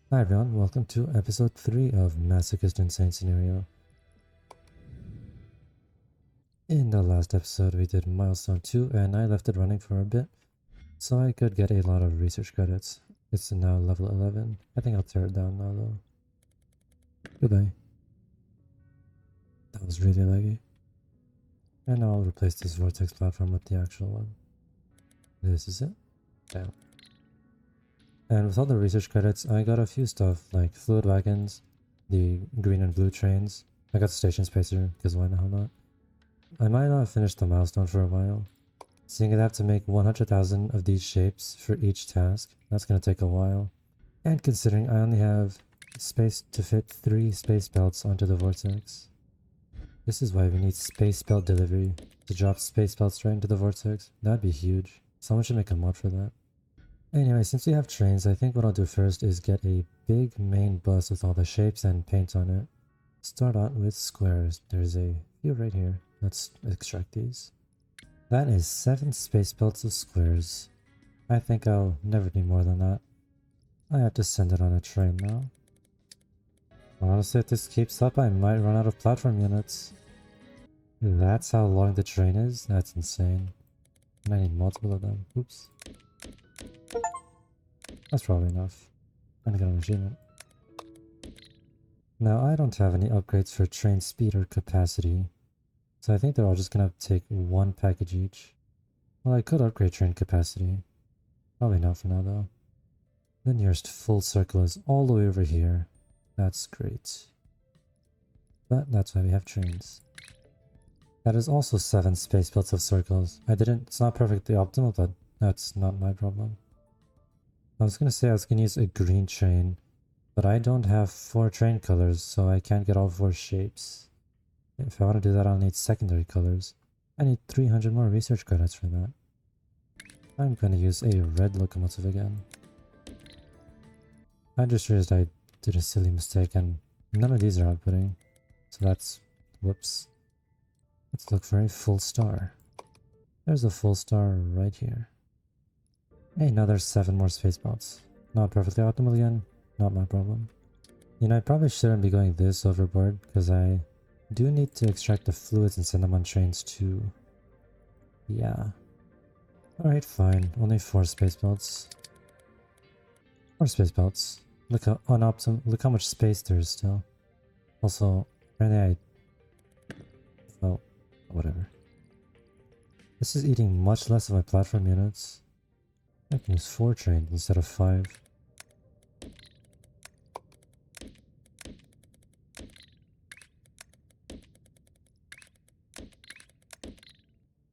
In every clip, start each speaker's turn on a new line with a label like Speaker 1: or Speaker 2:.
Speaker 1: Hi everyone, welcome to episode 3 of Masochist Insane Scenario. In the last episode we did Milestone 2 and I left it running for a bit so I could get a lot of research credits. It's now level 11. I think I'll tear it down now though. Goodbye. That was really laggy. And now I'll replace this vortex platform with the actual one. This is it. Down. And with all the research credits, I got a few stuff like fluid wagons, the green and blue trains. I got station spacer, because why the hell not? I might not finish the milestone for a while. Seeing I have to make 100,000 of these shapes for each task, that's gonna take a while. And considering I only have space to fit 3 space belts onto the vortex. This is why we need space belt delivery, to drop space belts right into the vortex. That'd be huge. Someone should make a mod for that. Anyway, since we have trains, I think what I'll do first is get a big main bus with all the shapes and paint on it. Start out with squares. There's a few right here. Let's extract these. That is 7 space belts of squares. I think I'll never need more than that. I have to send it on a train now. Honestly, if this keeps up, I might run out of platform units. That's how long the train is? That's insane. And I need multiple of them. Oops. That's probably enough. I'm gonna get an achievement. Now, I don't have any upgrades for train speed or capacity, so I think they're all just gonna take 1 package each. Well, I could upgrade train capacity. Probably not for now, though. The nearest full circle is all the way over here. That's great. But that's why we have trains. That is also 7 space belts of circles. It's not perfectly optimal, but that's not my problem. I was gonna say I was gonna use a green train, but I don't have 4 train colors, so I can't get all 4 shapes. If I want to do that, I'll need secondary colors. I need 300 more research credits for that. I'm gonna use a red locomotive again. I just realized I did a silly mistake and none of these are outputting. So that's... whoops. Let's look for a full star. There's a full star right here. Hey, now there's 7 more space belts. Not perfectly optimal again, not my problem. You know, I probably shouldn't be going this overboard, because I do need to extract the fluids and send them on trains too. Yeah. Alright, fine. Only 4 space belts. 4 space belts. Look how look how much space there is still. Also, apparently well, whatever. This is eating much less of my platform units. I can use 4 trains instead of 5.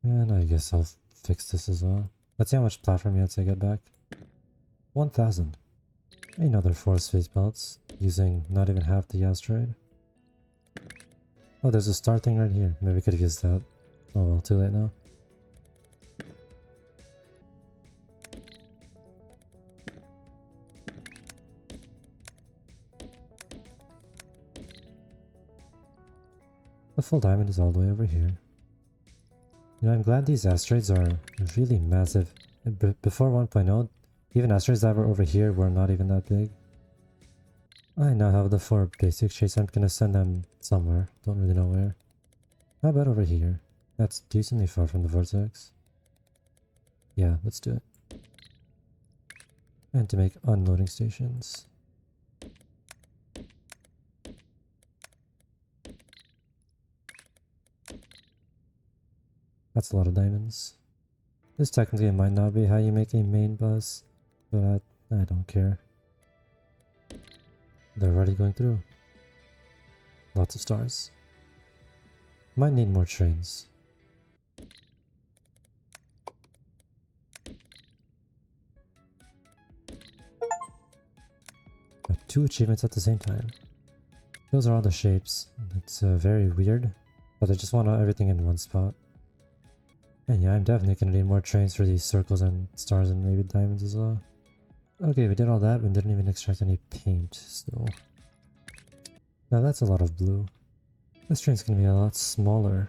Speaker 1: And I guess I'll fix this as well. Let's see how much platform units I get back. 1,000. Another 4 space belts, using not even half the asteroid. Oh, there's a star thing right here. Maybe I could have used that. Oh well, too late now. The full diamond is all the way over here. You know, I'm glad these asteroids are really massive. Before 1.0, even asteroids that were over here were not even that big. I now have the 4 basic shapes. I'm gonna send them somewhere. Don't really know where. How about over here? That's decently far from the vortex. Yeah, let's do it. And to make unloading stations. That's a lot of diamonds. This technically might not be how you make a main bus, but I don't care. They're already going through. Lots of stars. Might need more trains. Got 2 achievements at the same time. Those are all the shapes. It's very weird, but I just want everything in one spot. And yeah, I'm definitely gonna need more trains for these circles and stars and maybe diamonds as well. Okay, we did all that, but didn't even extract any paint still. Now that's a lot of blue. This train's gonna be a lot smaller.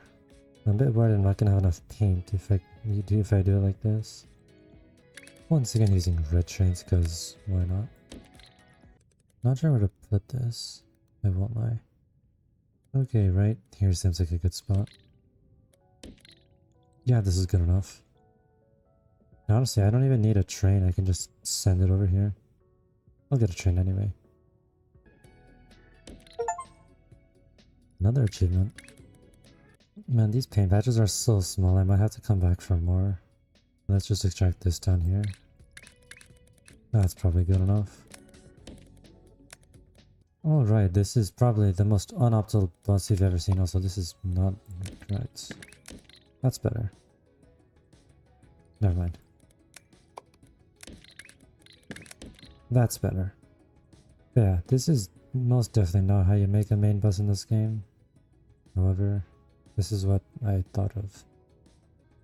Speaker 1: I'm a bit worried I'm not gonna have enough paint if I do it like this. Once again using red trains, because why not? Not sure where to put this. I won't lie. Okay, right here seems like a good spot. Yeah, this is good enough. Honestly, I don't even need a train. I can just send it over here. I'll get a train anyway. Another achievement. Man, these paint patches are so small. I might have to come back for more. Let's just extract this down here. That's probably good enough. Alright, this is probably the most unoptimal boss you've ever seen. Also, this is not right. That's better. Never mind. That's better. Yeah, this is most definitely not how you make a main boss in this game. However, this is what I thought of.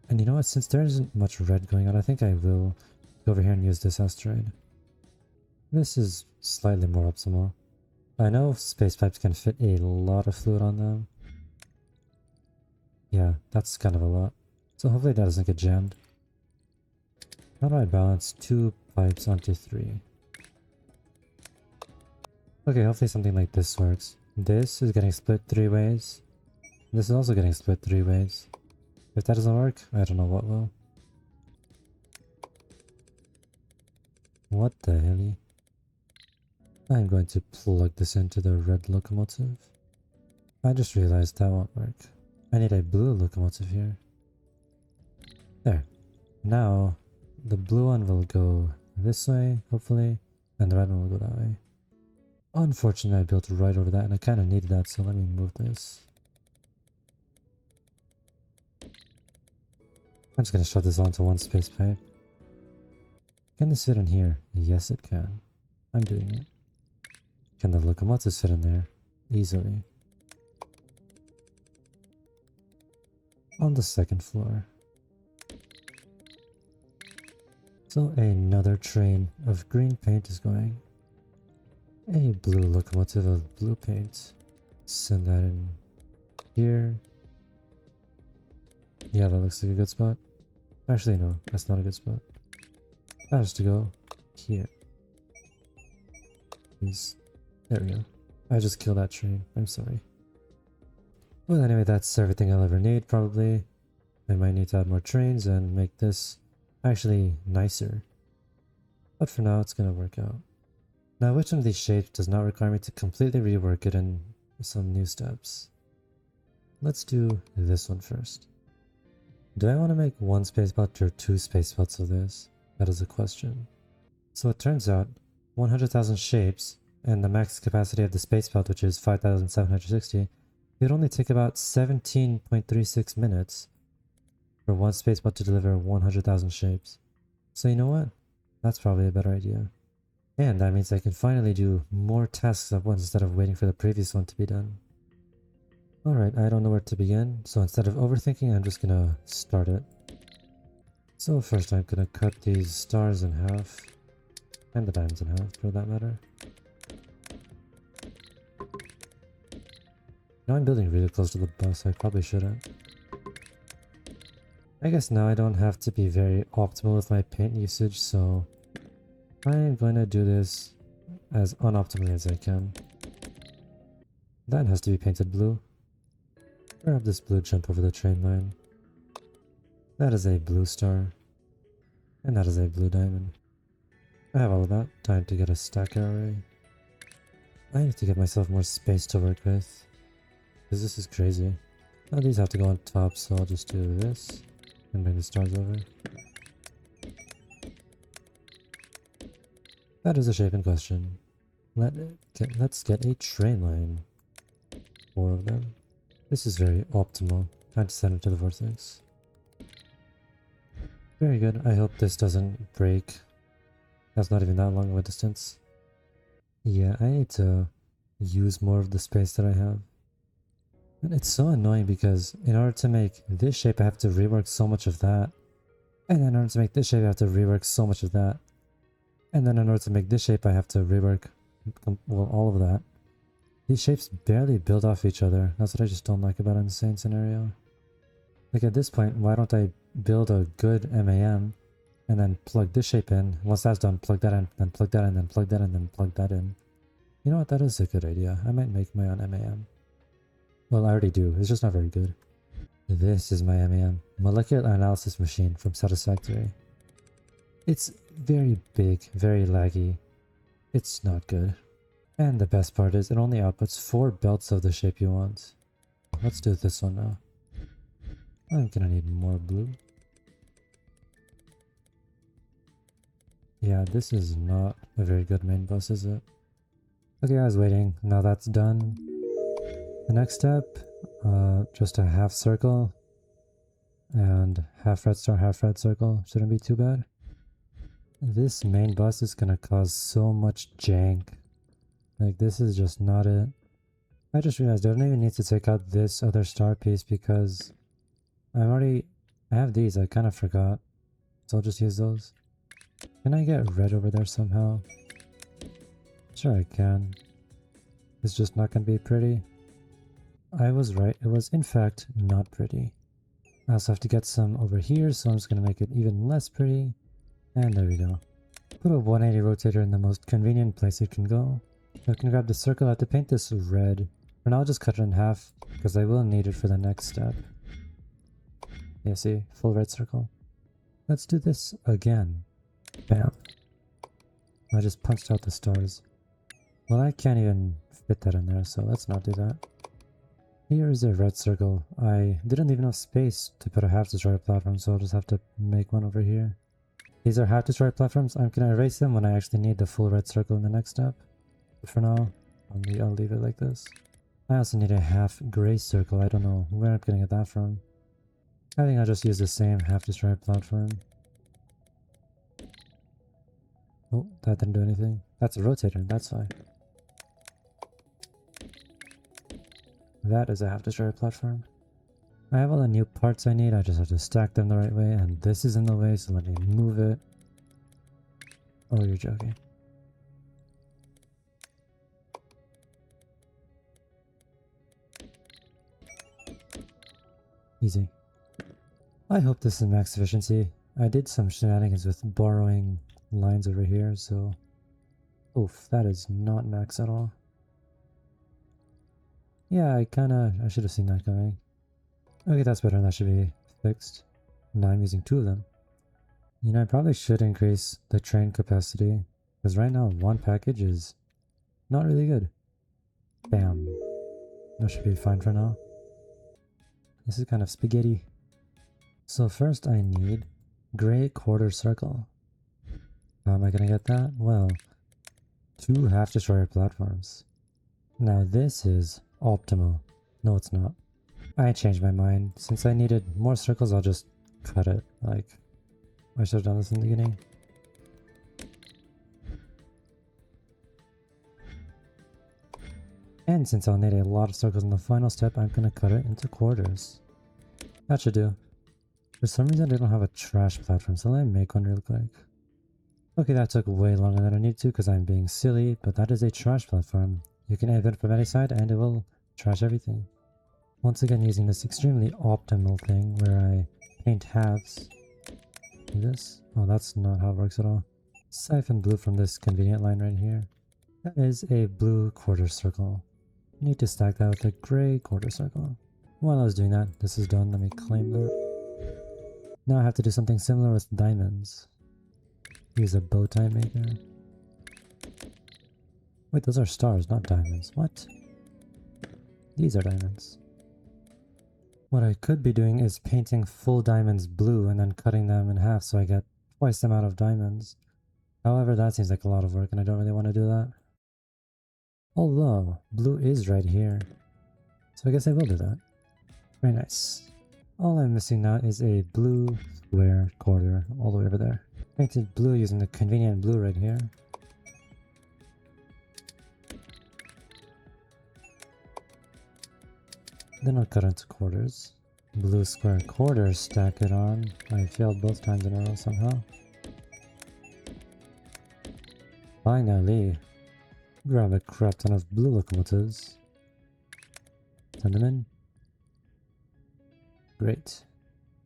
Speaker 1: And you know what, since there isn't much red going on, I think I will go over here and use this asteroid. This is slightly more optimal. I know space pipes can fit a lot of fluid on them. Yeah, that's kind of a lot. So hopefully that doesn't get jammed. How do I balance 2 pipes onto 3? Okay, hopefully something like this works. This is getting split 3 ways. This is also getting split 3 ways. If that doesn't work, I don't know what will. What the hell? I'm going to plug this into the red locomotive. I just realized that won't work. I need a blue locomotive here. There. Now, the blue one will go this way, hopefully, and the red one will go that way. Unfortunately, I built right over that, and I kind of needed that, so let me move this. I'm just going to shove this onto one space pipe. Can this fit in here? Yes, it can. I'm doing it. Can the locomotives fit in there? Easily. On the second floor. So another train of green paint is going. A blue locomotive of blue paint. Send that in here. Yeah, that looks like a good spot. Actually, no, that's not a good spot. That has to go here. Please. There we go. I just killed that train. I'm sorry. Well, anyway, that's everything I'll ever need, probably. I might need to add more trains and make this actually nicer. But for now, it's gonna work out. Now, which one of these shapes does not require me to completely rework it in some new steps? Let's do this one first. Do I want to make 1 space bot or 2 space bots of this? That is a question. So it turns out 100,000 shapes and the max capacity of the space bot, which is 5,760, it would only take about 17.36 minutes for 1 space bot to deliver 100,000 shapes. So you know what? That's probably a better idea. And that means I can finally do more tasks at once instead of waiting for the previous one to be done. Alright, I don't know where to begin, so instead of overthinking, I'm just gonna start it. So first I'm gonna cut these stars in half, and the diamonds in half for that matter. Now I'm building really close to the bus, I probably shouldn't. I guess now I don't have to be very optimal with my paint usage, so I'm going to do this as unoptimally as I can. That has to be painted blue. Grab this blue jump over the train line. That is a blue star. And that is a blue diamond. I have all of that. Time to get a stacker array. I need to get myself more space to work with, because this is crazy. Now these have to go on top, so I'll just do this and bring the stars over. That is the shape in question. Let's get a train line. 4 of them. This is very optimal. Time to send it to the vortex. Very good. I hope this doesn't break. That's not even that long of a distance. Yeah, I need to use more of the space that I have. And it's so annoying because in order to make this shape I have to rework so much of that. And then in order to make this shape I have to rework so much of that. And then in order to make this shape I have to rework, well, all of that. These shapes barely build off each other. That's what I just don't like about an insane scenario. Like at this point, why don't I build a good MAM and then plug this shape in. Once that's done, plug that in, then plug that in, then plug that in, then plug that in. You know what, that is a good idea. I might make my own MAM. Well, I already do, it's just not very good. This is my MAM, Molecular Analysis Machine from Satisfactory. It's very big, very laggy. It's not good. And the best part is it only outputs 4 belts of the shape you want. Let's do this one now. I'm gonna need more blue. Yeah, this is not a very good main bus, is it? Okay, I was waiting. Now that's done. The next step, just a half circle and half red star, half red circle. Shouldn't be too bad. This main bus is gonna cause so much jank. Like, this is just not it. I just realized I don't even need to take out this other star piece because I have these, I kind of forgot. So I'll just use those. Can I get red over there somehow? Sure I can. It's just not gonna be pretty. I was right, it was in fact not pretty. I also have to get some over here, so I'm just gonna make it even less pretty. And there we go. Put a 180 rotator in the most convenient place it can go. I can grab the circle, I have to paint this red. For now I'll just cut it in half, because I will need it for the next step. Yeah, see? Full red circle. Let's do this again. Bam. I just punched out the stars. Well, I can't even fit that in there, so let's not do that. Here is a red circle. I didn't leave enough space to put a half destroyer platform, so I'll just have to make one over here. These are half destroyer platforms. I'm gonna erase them when I actually need the full red circle in the next step. But for now, I'll leave it like this. I also need a half gray circle. I don't know where I'm gonna get that from. I think I'll just use the same half destroyer platform. Oh, that didn't do anything. That's a rotator, that's why. That is a half destroyer platform. I have all the new parts I need, I just have to stack them the right way, and this is in the way, so let me move it. Oh, you're joking. Easy. I hope this is max efficiency. I did some shenanigans with borrowing lines over here, so... Oof, that is not max at all. Yeah, I should have seen that coming. Okay, that's better, that should be fixed. Now I'm using 2 of them. You know, I probably should increase the train capacity, because right now 1 package is not really good. Bam. That should be fine for now. This is kind of spaghetti. So first I need gray quarter circle. How am I gonna get that? Well, 2 half destroyer platforms. Now this is optimal. No, it's not. I changed my mind. Since I needed more circles, I'll just cut it. Like, I should have done this in the beginning. And since I'll need a lot of circles in the final step, I'm gonna cut it into quarters. That should do. For some reason I don't have a trash platform, so let me make one real quick. Okay, that took way longer than I needed to because I'm being silly, but that is a trash platform. You can add it from any side and it will trash everything. Once again using this extremely optimal thing where I paint halves. Like this. Oh, that's not how it works at all. Siphon blue from this convenient line right here. That is a blue quarter circle. Need to stack that with a gray quarter circle. While I was doing that, this is done. Let me claim that. Now I have to do something similar with diamonds. Use a bow tie maker. Wait, those are stars, not diamonds. What? These are diamonds. What I could be doing is painting full diamonds blue and then cutting them in half so I get twice the amount of diamonds. However, that seems like a lot of work and I don't really want to do that. Although, blue is right here. So I guess I will do that. Very nice. All I'm missing now is a blue square quarter all the way over there. Painted blue using the convenient blue right here. Then I'll cut into quarters. Blue square quarters, stack it on. I failed both times in a row somehow. Finally, grab a crap ton of blue locomotives. Send them in. Great.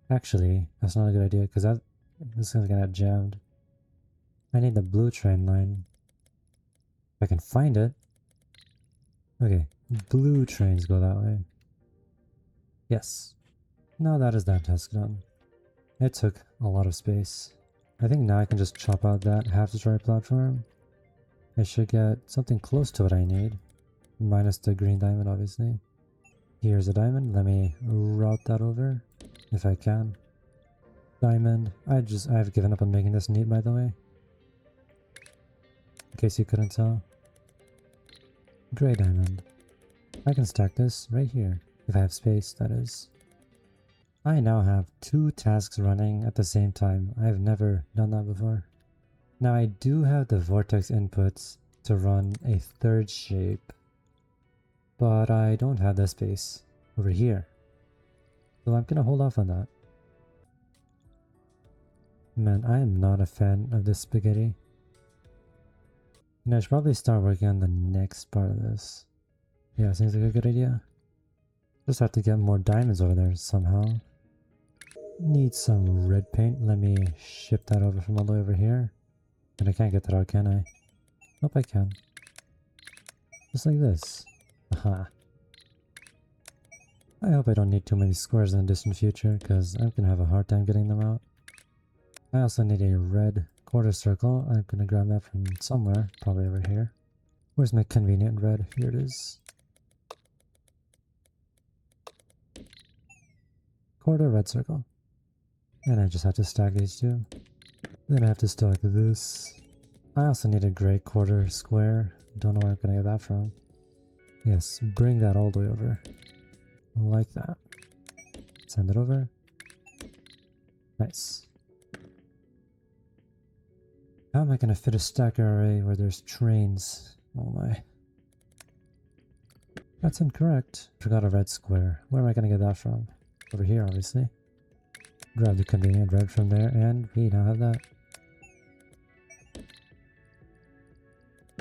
Speaker 1: Actually, that's not a good idea because this is gonna get jammed. I need the blue train line. If I can find it. Okay, blue trains go that way. Yes. Now that is that task done. It took a lot of space. I think now I can just chop out that half-destroyed platform. I should get something close to what I need. Minus the green diamond, obviously. Here's a diamond. Let me route that over, if I can. Diamond. I've given up on making this neat, by the way. In case you couldn't tell. Gray diamond. I can stack this right here, if I have space, that is. I now have 2 tasks running at the same time. I've never done that before. Now I do have the vortex inputs to run a 3rd shape, but I don't have the space over here. So I'm gonna hold off on that. Man, I am not a fan of this spaghetti. You know, I should probably start working on the next part of this. Yeah, seems like a good idea. Just have to get more diamonds over there somehow. Need some red paint. Let me ship that over from all the way over here. And I can't get that out, can I? Nope, I can. Just like this. Aha. I hope I don't need too many squares in the distant future, because I'm gonna have a hard time getting them out. I also need a red quarter circle. I'm gonna grab that from somewhere, probably over here. Where's my convenient red? Here it is. Quarter red circle. And I just have to stack these 2. Then I have to stack this. I also need a gray quarter square. Don't know where I'm gonna get that from. Yes, bring that all the way over. Like that. Send it over. Nice. How am I gonna fit a stacker array where there's trains? Oh my. That's incorrect. Forgot a red square. Where am I gonna get that from? Over here, obviously. Grab the convenient red from there, and we now have that.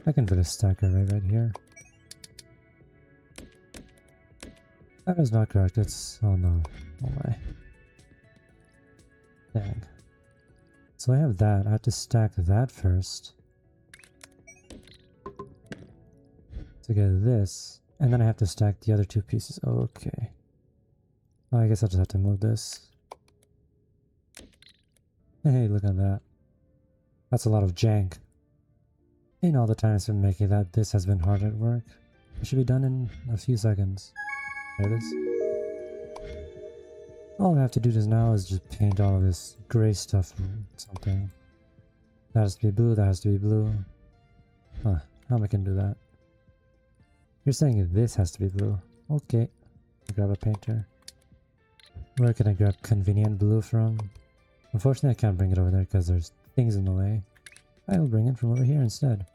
Speaker 1: I can fit a stacker array right here. That is not correct. It's... oh no. Oh my. Dang. So I have that. I have to stack that first. To get this. And then I have to stack the other 2 pieces. Okay. Oh, I guess I'll just have to move this. Hey, look at that. That's a lot of jank. In all the time I've been making that, this has been hard at work. It should be done in a few seconds. There it is. All I have to do just now is just paint all of this gray stuff or something. That has to be blue, that has to be blue. Huh, how am I gonna do that? You're saying this has to be blue. Okay. Grab a painter. Where can I grab convenient blue from? Unfortunately, I can't bring it over there because there's things in the way. I will bring it from over here instead.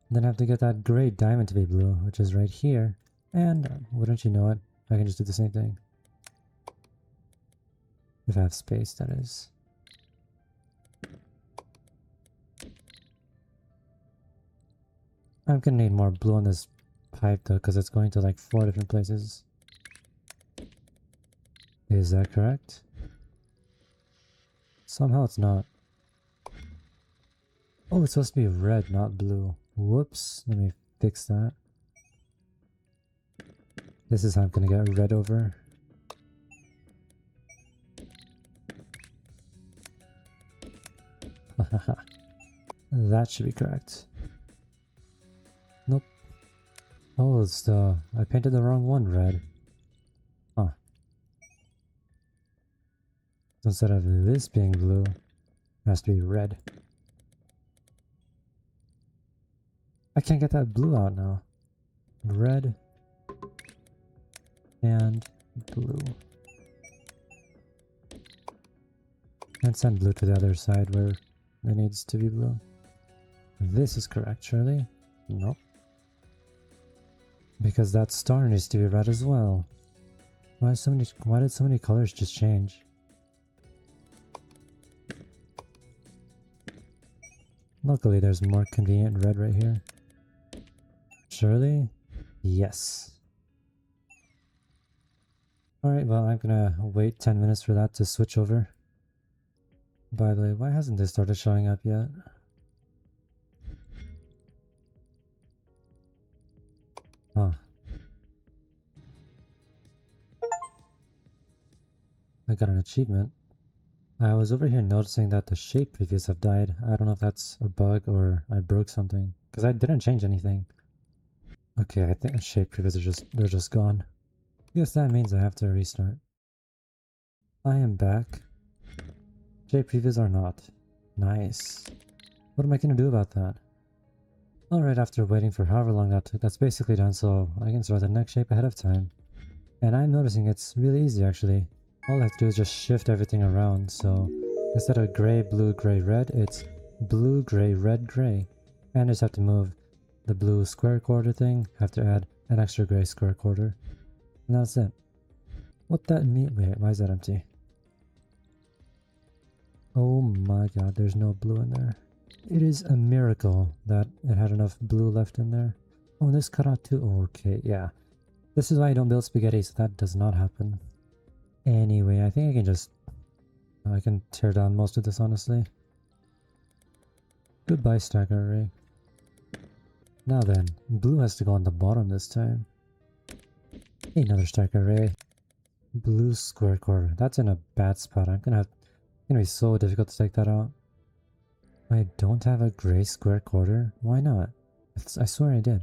Speaker 1: Then I have to get that gray diamond to be blue, which is right here. And wouldn't you know it, I can just do the same thing. If I have space, that is. I'm gonna need more blue on this pipe though, because it's going to like 4 different places. Is that correct? Somehow it's not. Oh, it's supposed to be red, not blue. Whoops, let me fix that. This is how I'm gonna get red over. That should be correct. Nope. Oh, it's the... I painted the wrong one red. Huh. So instead of this being blue, it has to be red. I can't get that blue out now. Red and blue. And send blue to the other side where it needs to be blue. This is correct, surely? Nope. Because that star needs to be red as well. Why did so many colors just change? Luckily there's more convenient red right here. Surely? Yes. Alright, well I'm gonna wait 10 minutes for that to switch over. By the way, why hasn't this started showing up yet? Huh. I got an achievement. I was over here noticing that the shape previews have died. I don't know if that's a bug or I broke something. Because I didn't change anything. Okay, I think the shape previews are they're just gone. Guess that means I have to restart. I am back. Shape previews are not. Nice. What am I gonna do about that? Alright, after waiting for however long that took, that's basically done, so I can start the next shape ahead of time. And I'm noticing it's really easy actually. All I have to do is just shift everything around, so instead of gray, blue, gray, red, it's blue, gray, red, gray. And I just have to move the blue square quarter thing, have to add an extra gray square quarter. And that's it. What that mean? Wait, why is that empty? Oh my god, there's no blue in there. It is a miracle that it had enough blue left in there. Oh, and this cut out too? Okay, yeah. This is why I don't build spaghetti, so that does not happen. Anyway, I think I can just... I can tear down most of this, honestly. Goodbye, stacker array. Now then, blue has to go on the bottom this time. Another stacker array. Blue square quarter. That's in a bad spot. It's gonna be so difficult to take that out. I don't have a gray square quarter? Why not? I swear I did.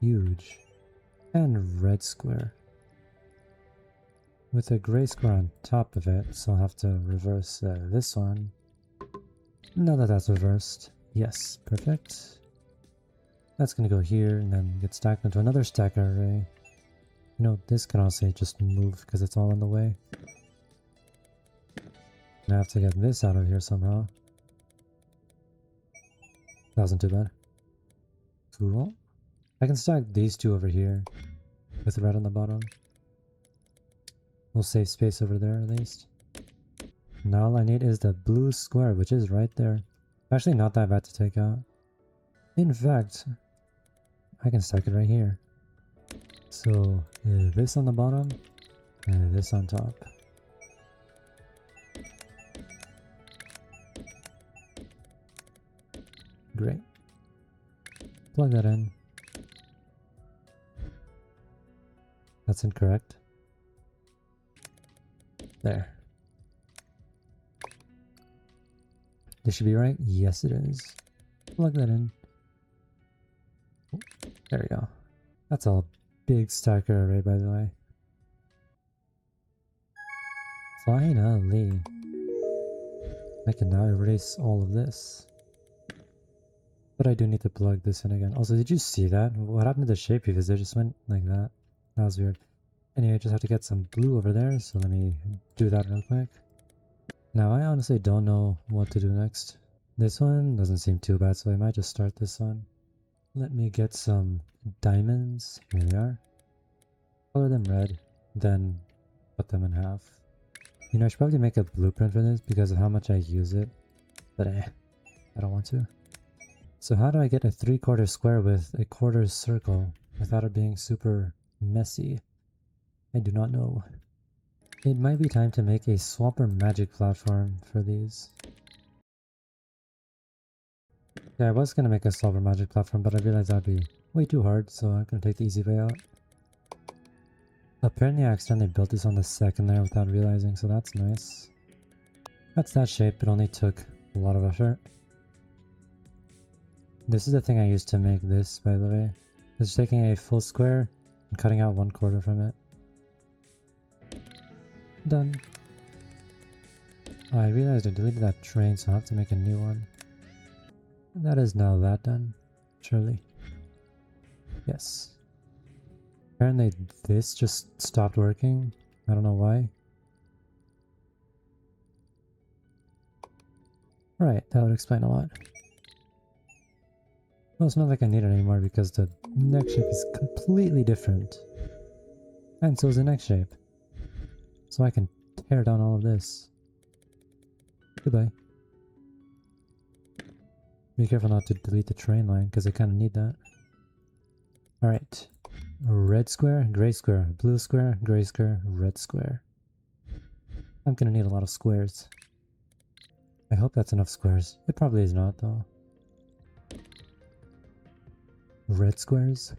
Speaker 1: Huge. And red square. With a gray square on top of it, so I'll have to reverse this one. Now that that's reversed. Yes, perfect. That's gonna go here and then get stacked into another stacker array. You know, this can also just move because it's all in the way. I have to get this out of here somehow. That wasn't too bad. Cool. I can stack these two over here with red on the bottom. We'll save space over there at least. Now all I need is the blue square, which is right there. Actually not that bad to take out. In fact, I can stack it right here. So this on the bottom and this on top. Great. Plug that in. That's incorrect. There. This should be right? Yes, it is. Plug that in. Oh, there we go. That's a big stacker array, by the way. Finally! I can now erase all of this. But I do need to plug this in again. Also, did you see that? What happened to the shape previews? They just went like that. That was weird. Anyway, I just have to get some blue over there, so let me do that real quick. Now, I honestly don't know what to do next. This one doesn't seem too bad, so I might just start this one. Let me get some diamonds. Here they are. Color them red, then cut them in half. You know, I should probably make a blueprint for this because of how much I use it. But I don't want to. So how do I get a 3/4 square with a quarter circle without it being super messy? I do not know. It might be time to make a swapper magic platform for these. Yeah, I was gonna make a swapper magic platform, but I realized that'd be way too hard, so I'm gonna take the easy way out. Apparently I accidentally built this on the second layer without realizing, so that's nice. That's that shape, it only took a lot of effort. This is the thing I used to make this, by the way. It's taking a full square and cutting out 1/4 from it. Done. I realized I deleted that train, so I'll have to make a new one. And that is now that done. Surely. Yes. Apparently this just stopped working. I don't know why. Right, that would explain a lot. Well, it's not like I need it anymore because the next shape is completely different. And so is the next shape. So I can tear down all of this. Goodbye. Be careful not to delete the train line because I kind of need that. Alright. Red square, gray square, blue square, gray square, red square. I'm gonna need a lot of squares. I hope that's enough squares. It probably is not though. red squares,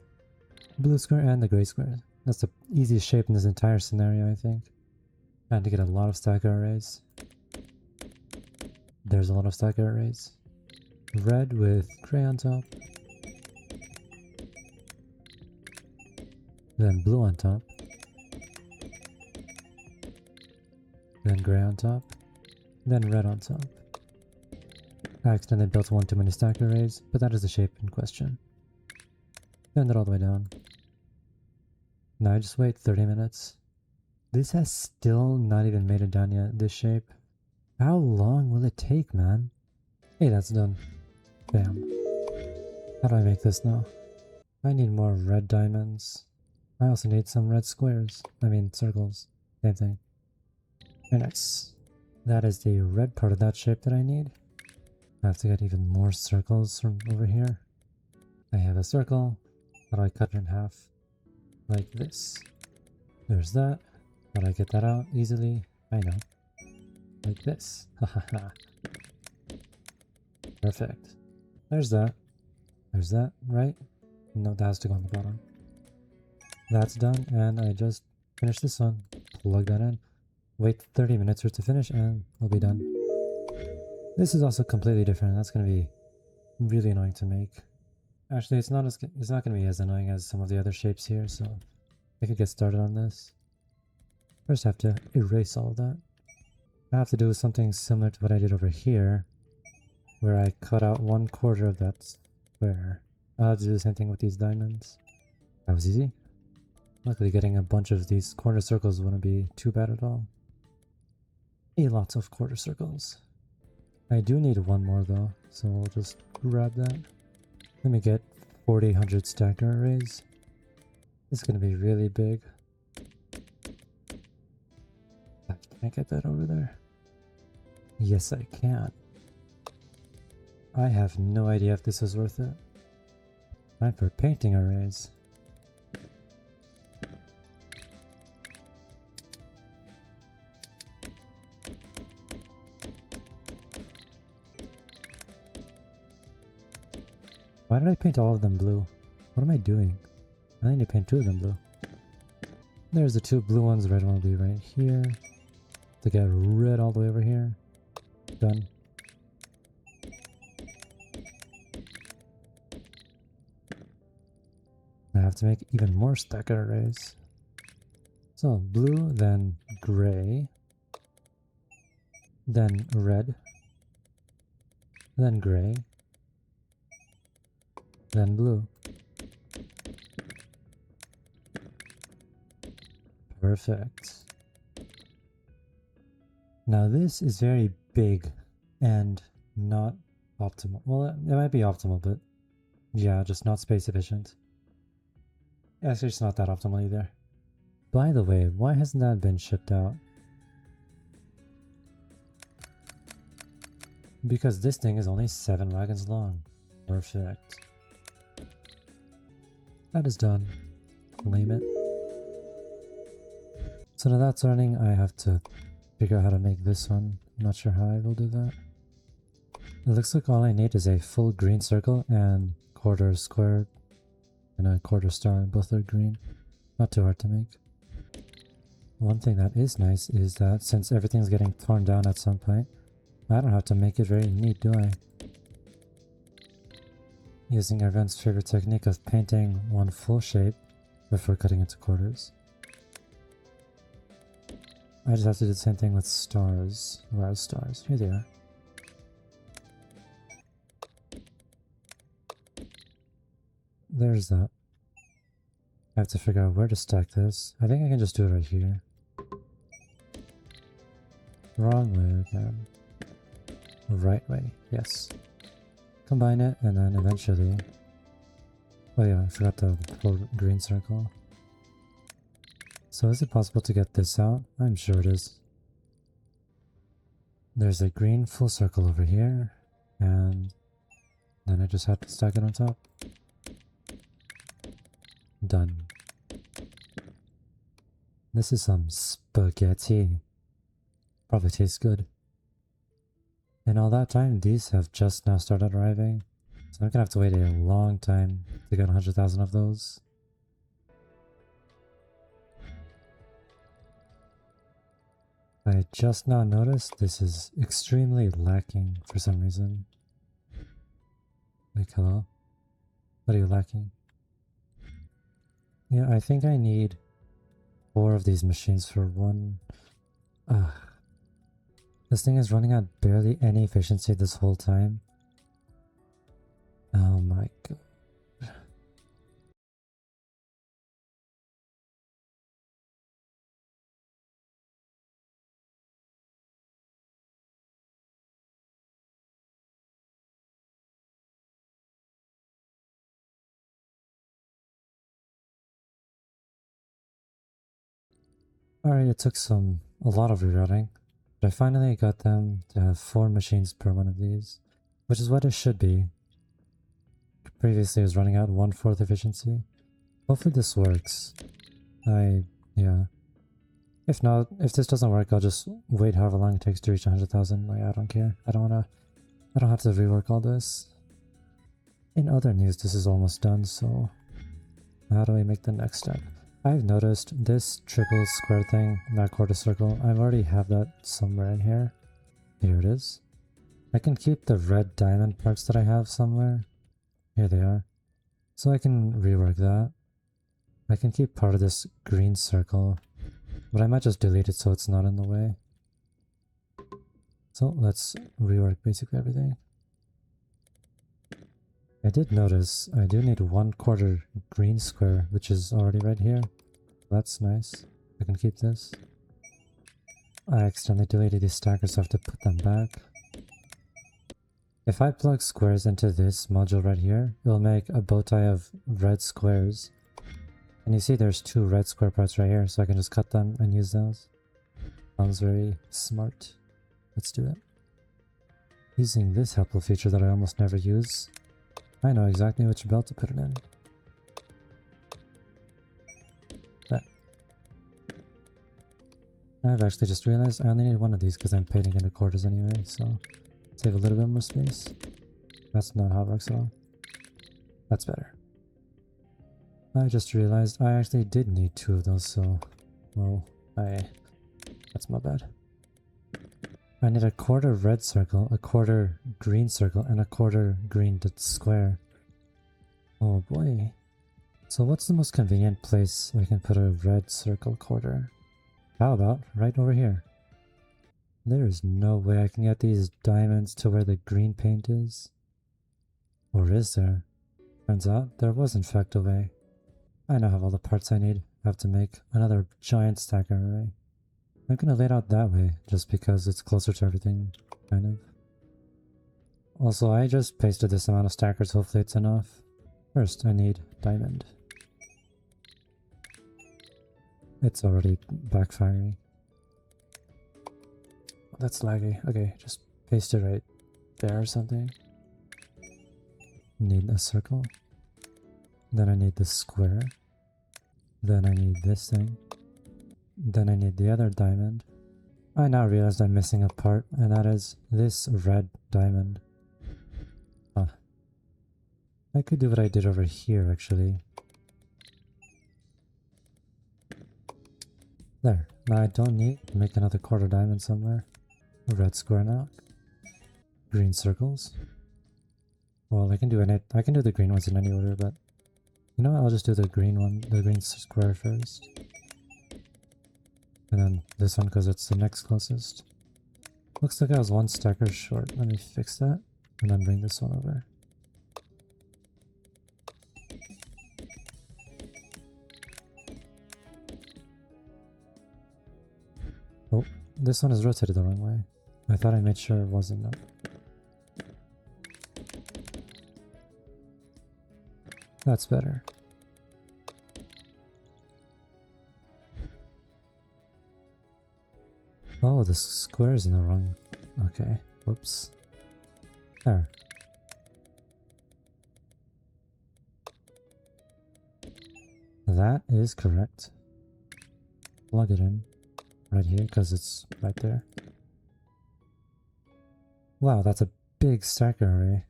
Speaker 1: blue square, and the gray square. That's the easiest shape in this entire scenario, I think. And to get a lot of stacker arrays. There's a lot of stacker arrays. Red with gray on top. Then blue on top. Then gray on top. Then red on top. I accidentally built one too many stacker arrays, but that is the shape in question. Send it all the way down. Now I just wait 30 minutes. This has still not even made it down yet, this shape. How long will it take, man? Hey, that's done. Bam. How do I make this now? I need more red diamonds. I also need some red squares. I mean, circles. Same thing. Very nice. That is the red part of that shape that I need. I have to get even more circles from over here. I have a circle. How do I cut it in half? Like this. There's that. How do I get that out easily? I know. Like this. Hahaha. Perfect. There's that. There's that, right? No, that has to go on the bottom. That's done, and I just finished this one. Plug that in. Wait 30 minutes for it to finish, and we'll be done. This is also completely different. That's going to be really annoying to make. Actually, it's not going to be as annoying as some of the other shapes here, so I could get started on this. First, I have to erase all of that. I have to do something similar to what I did over here, where I cut out 1/4 of that square. I'll have to do the same thing with these diamonds. That was easy. Luckily, getting a bunch of these quarter circles wouldn't be too bad at all. Lots of quarter circles. I do need one more though, so we'll just grab that. Let me get 4,800 stacker arrays. It's gonna be really big. Can I get that over there? Yes, I can. I have no idea if this is worth it. Time for painting arrays. Why did I paint all of them blue? What am I doing? I need to paint 2 of them blue. There's the 2 blue ones, the red one will be right here. To get red all the way over here. Done. I have to make even more stacker arrays. So blue, then gray, then red, then gray, then blue. Perfect. Now this is very big and not optimal. Well, it might be optimal, but yeah, just not space efficient. Actually, it's not that optimal either. By the way, why hasn't that been shipped out? Because this thing is only 7 wagons long. Perfect. That is done. Claim it. So now that's running, I have to figure out how to make this one. I'm not sure how I will do that. It looks like all I need is a full green circle and quarter square and a quarter star. Both are green. Not too hard to make. One thing that is nice is that since everything's getting torn down at some point, I don't have to make it very neat, do I? Using everyone's favorite technique of painting one full shape before cutting into quarters. I just have to do the same thing with stars. Where are stars? Here they are. There's that. I have to figure out where to stack this. I think I can just do it right here. Wrong way again. Right way, yes. Combine it and then eventually... Oh yeah, I forgot the full green circle. So is it possible to get this out? I'm sure it is. There's a green full circle over here, and then I just have to stack it on top. Done. This is some spaghetti. Probably tastes good. In all that time, these have just now started arriving. So I'm gonna have to wait a long time to get 100,000 of those. I just now noticed this is extremely lacking for some reason. Like, hello? What are you lacking? Yeah, I think I need 4 of these machines for one. Ugh. This thing is running at barely any efficiency this whole time. Oh my god. Alright, it took a lot of rerouting, but I finally got them to have 4 machines per one of these, which is what it should be. Previously it was running out 1/4 efficiency. Hopefully this works. Yeah. If not, if this doesn't work, I'll just wait however long it takes to reach 100,000. Like, I don't care. I don't have to rework all this. In other news, this is almost done, so how do I make the next step? I've noticed this triple square thing, that quarter circle, I already have that somewhere in here. Here it is. I can keep the red diamond parts that I have somewhere. Here they are. So I can rework that. I can keep part of this green circle, but I might just delete it so it's not in the way. So let's rework basically everything. I did notice I do need 1/4 green square, which is already right here. That's nice. I can keep this. I accidentally deleted these stackers, so I have to put them back. If I plug squares into this module right here, it'll make a bow tie of red squares. And you see there's 2 red square parts right here, so I can just cut them and use those. Sounds very smart. Let's do it. Using this helpful feature that I almost never use, I know exactly which belt to put it in. That. I've actually just realized I only need 1 of these because I'm painting into quarters anyway, so save a little bit more space. That's not how it works at all. That's better. I just realized I actually did need 2 of those, so well, that's my bad. I need a 1/4 red circle, a 1/4 green circle, and a 1/4 green square. Oh boy. So what's the most convenient place I can put a red circle 1/4? How about right over here? There is no way I can get these diamonds to where the green paint is. Or is there? Turns out there was in fact a way. I now have all the parts I need. I have to make another giant stacker array. I'm gonna lay it out that way, just because it's closer to everything, kind of. Also, I just pasted this amount of stackers, hopefully it's enough. First, I need diamond. It's already backfiring. That's laggy. Okay, just paste it right there or something. Need a circle. Then I need this square. Then I need this thing. Then I need the other diamond. I now realized I'm missing a part, and that is this red diamond. I could do what I did over here, actually. There. Now I don't need to make another 1/4 diamond somewhere. A red square now. Green circles. Well, I can do the green ones in any order, but you know what? I'll just do the green square first. And then this one because it's the next closest. Looks like I was 1 stacker short. Let me fix that and then bring this one over. Oh, this one is rotated the wrong way. I thought I made sure it wasn't that. That's better. Oh, the square is in the wrong. Okay, whoops. There. That is correct. Plug it in right here because it's right there. Wow, that's a big stacker array.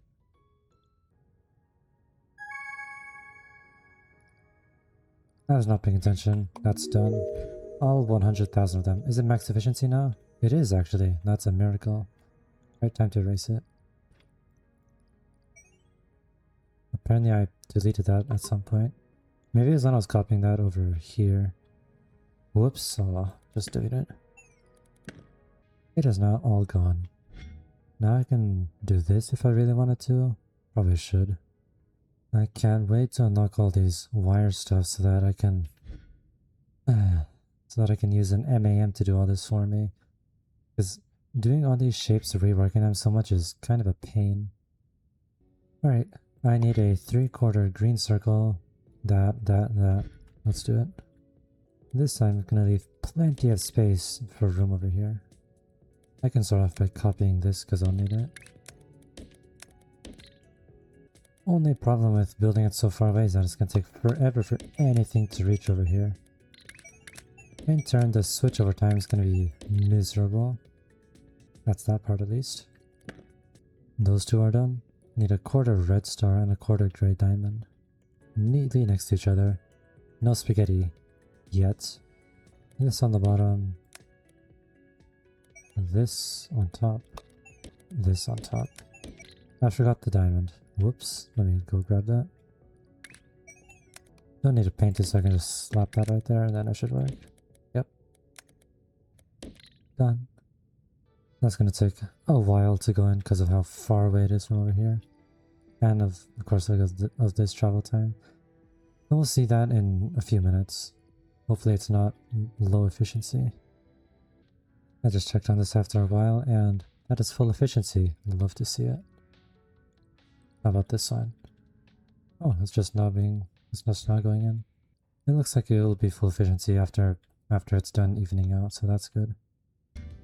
Speaker 1: I was not paying attention. That's done. All 100,000 of them. Is it max efficiency now? It is actually. That's a miracle. Right, time to erase it. Apparently I deleted that at some point. Maybe it was when I was copying that over here. Whoops, oh, just delete it. It is now all gone. Now I can do this if I really wanted to. Probably should. I can't wait to unlock all these wire stuff so that I can use an MAM to do all this for me. Because doing all these shapes, reworking them so much is kind of a pain. Alright, I need a 3/4 green circle. That. Let's do it. This time I'm gonna leave plenty of space for room over here. I can start off by copying this because I'll need it. Only problem with building it so far away is that it's gonna take forever for anything to reach over here. In turn, the switch over time is gonna be miserable. That's that part at least. Those two are done. Need a 1/4 red star and a 1/4 gray diamond. Neatly next to each other. No spaghetti yet. This on the bottom. This on top. This on top. I forgot the diamond. Whoops. Let me go grab that. Don't need to paint this, so I can just slap that right there and then it should work. Yep. Done. That's gonna take a while to go in because of how far away it is from over here. And of course because of this travel time. And we'll see that in a few minutes. Hopefully it's not low efficiency. I just checked on this after a while and that is full efficiency. I'd love to see it. How about this one? Oh, it's just not going in. It looks like it will be full efficiency after it's done evening out, so that's good.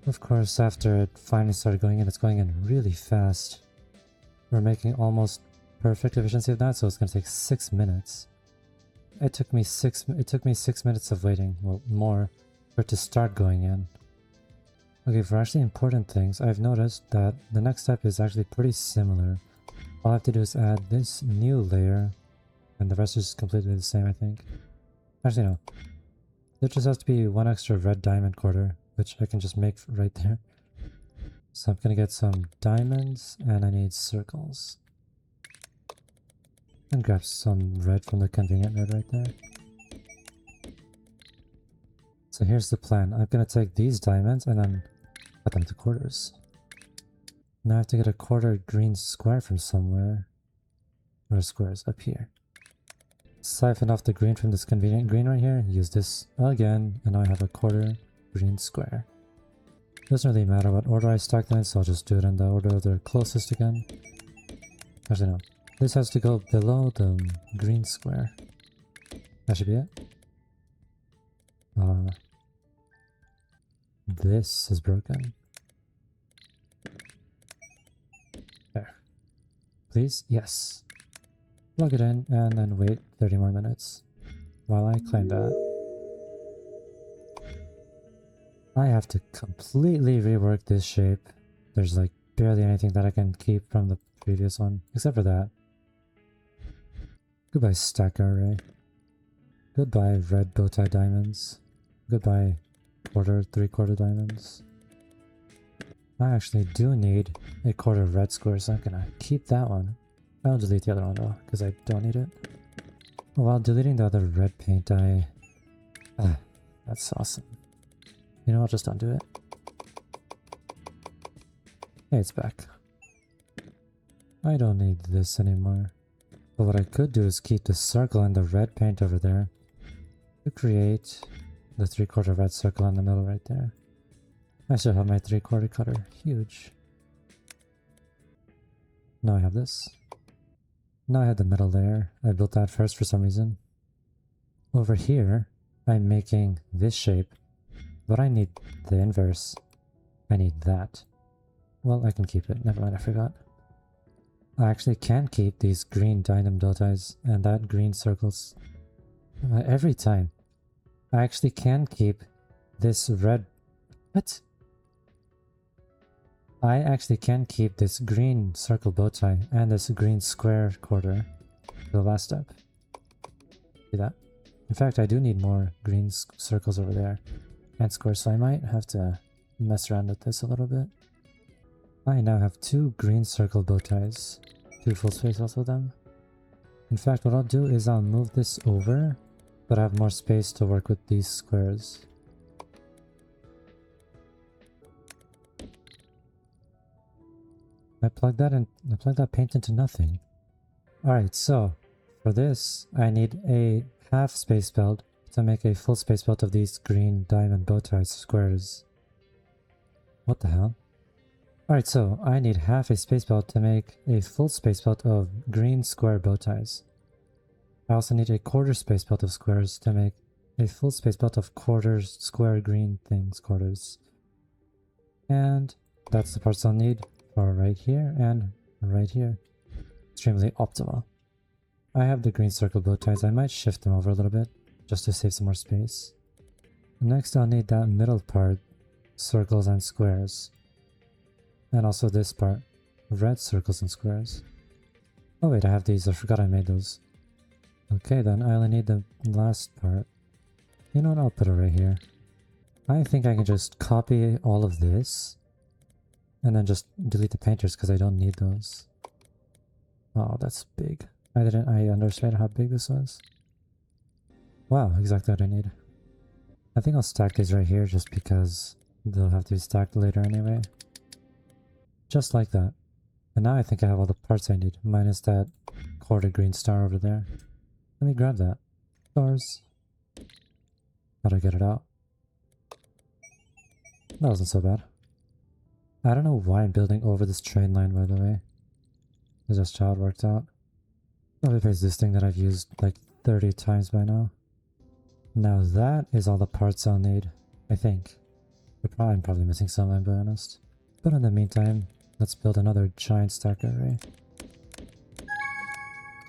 Speaker 1: Of course, after it finally started going in, it's going in really fast. We're making almost perfect efficiency of that, so it's gonna take 6 minutes. It took me 6 minutes of waiting, well, more, for it to start going in. Okay, for actually important things, I've noticed that the next step is actually pretty similar. All I have to do is add this new layer, and the rest is completely the same, I think. Actually, no. There just has to be one extra red diamond 1/4, which I can just make right there. So I'm gonna get some diamonds, and I need circles. And grab some red from the convenient red right there. So here's the plan. I'm gonna take these diamonds and then cut them to quarters. Now I have to get a 1/4 green square from somewhere. Where squares? Up here. Siphon off the green from this convenient green right here. Use this again, and now I have a 1/4 green square. Doesn't really matter what order I stack them in, so I'll just do it in the order they're closest again. Actually no. This has to go below the green square. That should be it. This is broken. There. Please? Yes. Plug it in and then wait 30 more minutes while I claim that. I have to completely rework this shape. There's like barely anything that I can keep from the previous one, except for that. Goodbye stacker array. Goodbye red bowtie diamonds. Goodbye 1/4, 3/4 diamonds. I actually do need a 1/4 red square, so I'm gonna keep that one. I'll delete the other one though, because I don't need it. While deleting the other red paint, that's awesome. You know, I'll just undo it. Hey, it's back. I don't need this anymore. But what I could do is keep the circle and the red paint over there to create the 3/4 red circle in the middle right there. I should have my 3/4 cutter. Huge. Now I have this. Now I have the middle layer. I built that first for some reason. Over here, I'm making this shape, but I need the inverse. I need that. Well, I can keep it. Never mind, I forgot. I actually can keep these green diamond bow ties and that green circles every time. I actually can keep this red... What? I actually can keep this green circle bow tie and this green square 1/4 for the last step. See that? In fact, I do need more green circles over there and squares, so I might have to mess around with this a little bit. I now have 2 green circle bow ties, 2 full space also them. In fact, what I'll do is I'll move this over, but I have more space to work with these squares. I plug that paint into nothing. Alright, so for this, I need a half space belt to make a full space belt of these green diamond bow ties squares. What the hell? Alright, so I need half a space belt to make a full space belt of green square bow ties. I also need a quarter space belt of squares to make a full space belt of quarters, square green things, quarters. And that's the parts I'll need for right here and right here. Extremely optimal. I have the green circle bow ties. I might shift them over a little bit just to save some more space. Next I'll need that middle part, circles and squares. And also this part, red circles and squares. Oh wait, I have these. I forgot I made those. Okay, then I only need the last part. You know what, I'll put it right here. I think I can just copy all of this and then just delete the painters because I don't need those. Oh, that's big. I underestimated how big this was. Wow, exactly what I need. I think I'll stack these right here just because they'll have to be stacked later anyway. Just like that. And now I think I have all the parts I need, minus that quarter green star over there. Let me grab that. Stars. How'd I get it out? That wasn't so bad. I don't know why I'm building over this train line, by the way. It's just how it worked out. I'll replace this thing that I've used like 30 times by now. Now that is all the parts I'll need, I think. I'm probably missing some, I'll be honest. But in the meantime, let's build another giant stacker array.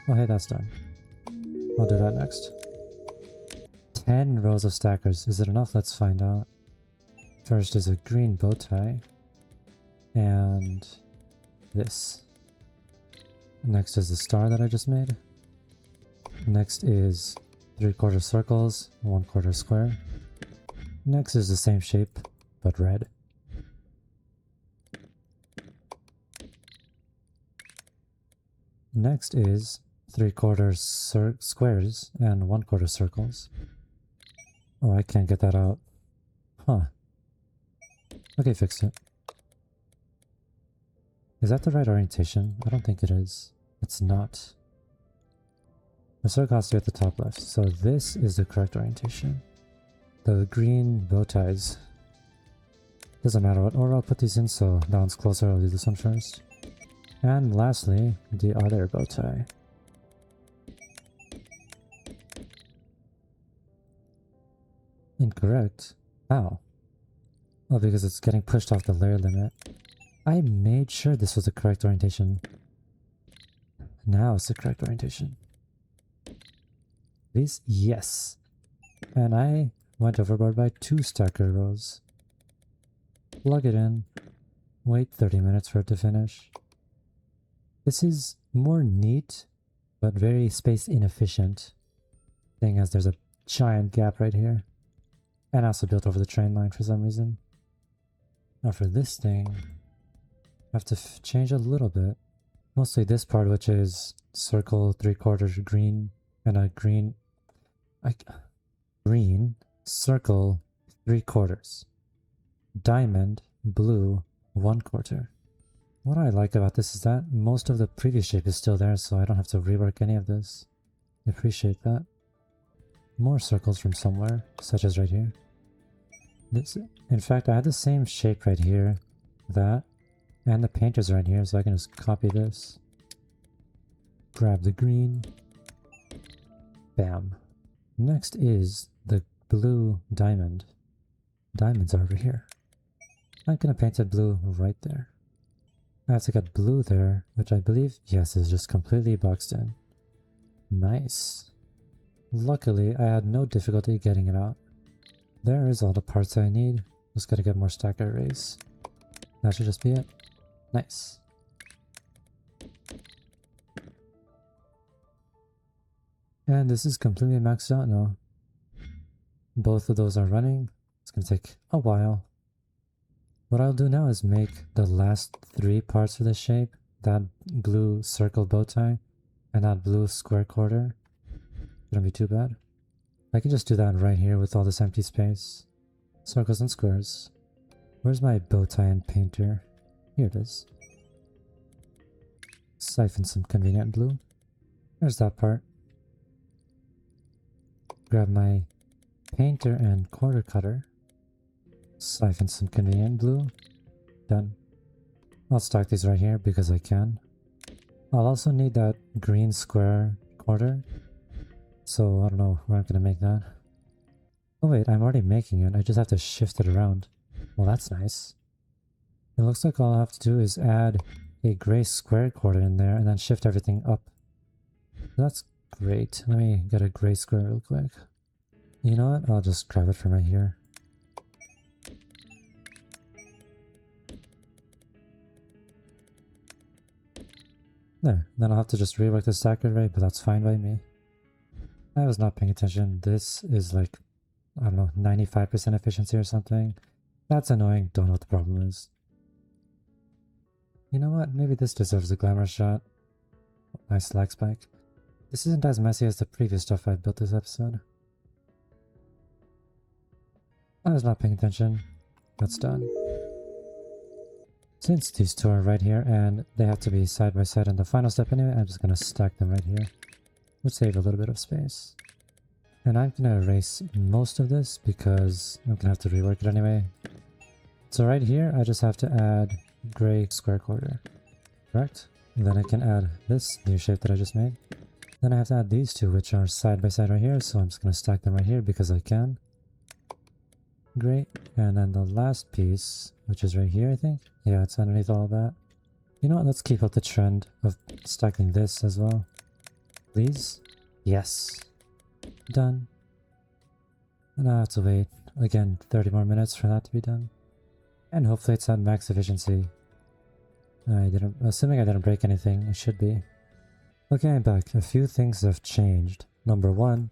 Speaker 1: Oh hey, that's done. I'll do that next. 10 rows of stackers. Is it enough? Let's find out. First is a green bow tie. And this. Next is the star that I just made. Next is 3/4 circles, 1/4 square. Next is the same shape, but red. Next is 3/4 squares and 1/4 circles. Oh, I can't get that out. Huh. Okay, fixed it. Is that the right orientation? I don't think it is. It's not. The circle has to be at the top left, so this is the correct orientation. The green bow ties. Doesn't matter what order I'll put these in, so that one's closer, I'll do this one first. And lastly, the other bow tie. Incorrect. How? Oh, because it's getting pushed off the layer limit. I made sure this was the correct orientation. Now it's the correct orientation. These? Yes. And I went overboard by 2 stacker rows. Plug it in. Wait 30 minutes for it to finish. This is more neat, but very space inefficient. Seeing as there's a giant gap right here. And I also built over the train line for some reason. Now for this thing, I have to change a little bit. Mostly this part, which is circle 3/4 green and a green circle 3/4, diamond blue 1/4. What I like about this is that most of the previous shape is still there, so I don't have to rework any of this. I appreciate that. More circles from somewhere, such as right here. This, in fact, I had the same shape right here, that, and the painters right here, so I can just copy this. Grab the green. Bam. Next is the blue diamond. Diamonds are over here. I'm gonna paint it blue right there. I have to get blue there, which I believe, yes, is just completely boxed in. Nice. Luckily, I had no difficulty getting it out. There is all the parts I need. Just gotta get more stacker arrays. That should just be it. Nice. And this is completely maxed out now. both of those are running. It's gonna take a while. What I'll do now is make the last 3 parts of the shape, that blue circle bow tie and that blue square quarter. Shouldn't be too bad. I can just do that right here with all this empty space. Circles and squares. Where's my bow tie and painter? Here it is. Siphon some convenient blue. There's that part. Grab my painter and quarter cutter. Siphon some convenient blue. Done. I'll stack these right here because I can. I'll also need that green square quarter. So I don't know where I'm gonna make that. Oh wait, I'm already making it. I just have to shift it around. Well, that's nice. It looks like all I have to do is add a gray square quarter in there and then shift everything up. That's great. Let me get a gray square real quick. You know what? I'll just grab it from right here. There. Then I'll have to just rework the stacker array, but that's fine by me. I was not paying attention. This is like, I don't know, 95% efficiency or something. That's annoying. Don't know what the problem is. You know what? Maybe this deserves a glamour shot. Nice lag spike. This isn't as messy as the previous stuff I built this episode. I was not paying attention. That's done. Since these two are right here and they have to be side by side in the final step anyway, I'm just gonna stack them right here. Which save a little bit of space. And I'm gonna erase most of this because I'm gonna have to rework it anyway. So right here, I just have to add gray square quarter. Correct? And then I can add this new shape that I just made. Then I have to add these two, which are side by side right here, so I'm just gonna stack them right here because I can. Great. And then the last piece, which is right here, I think. Yeah, it's underneath all of that. You know what? Let's keep up the trend of stacking this as well. Please? Yes. Done. And I have to wait, again, 30 more minutes for that to be done. And hopefully it's at max efficiency. Assuming I didn't break anything, it should be. Okay, I'm back. A few things have changed. Number 1,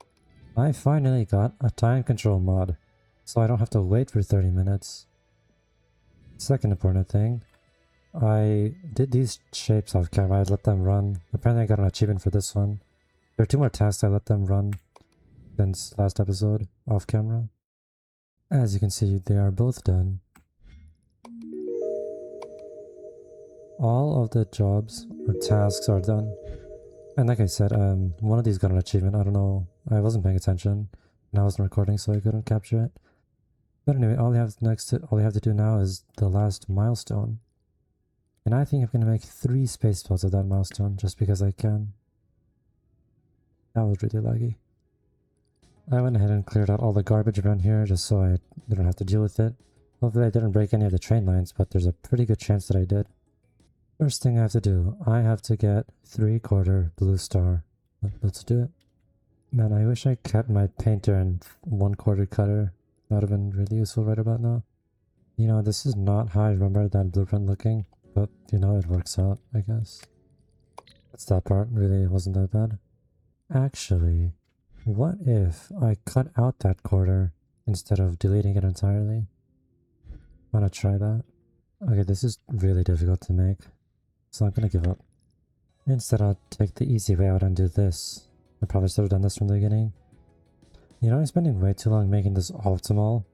Speaker 1: I finally got a time control mod, so I don't have to wait for 30 minutes. Second important thing, I did these shapes off camera. I let them run. Apparently I got an achievement for this one. There are 2 more tasks I let them run since last episode off camera. As you can see, they are both done. All of the jobs or tasks are done. And like I said, one of these got an achievement. I don't know. I wasn't paying attention and I wasn't recording, so I couldn't capture it. But anyway, all you have to do now is the last milestone. And I think I'm gonna make 3 space spots of that milestone just because I can. That was really laggy. I went ahead and cleared out all the garbage around here just so I didn't have to deal with it. Hopefully I didn't break any of the train lines, but there's a pretty good chance that I did. First thing I have to do, I have to get 3/4 blue star. Let's do it. Man, I wish I kept my painter and 1/4 cutter. That would have been really useful right about now. You know, this is not how I remember that blueprint looking, but you know, it works out, I guess. That's that part, really wasn't that bad. Actually, what if I cut out that quarter instead of deleting it entirely? Wanna try that? Okay, this is really difficult to make, so I'm gonna give up. Instead, I'll take the easy way out and do this. I probably should have done this from the beginning. You know, I'm spending way too long making this optimal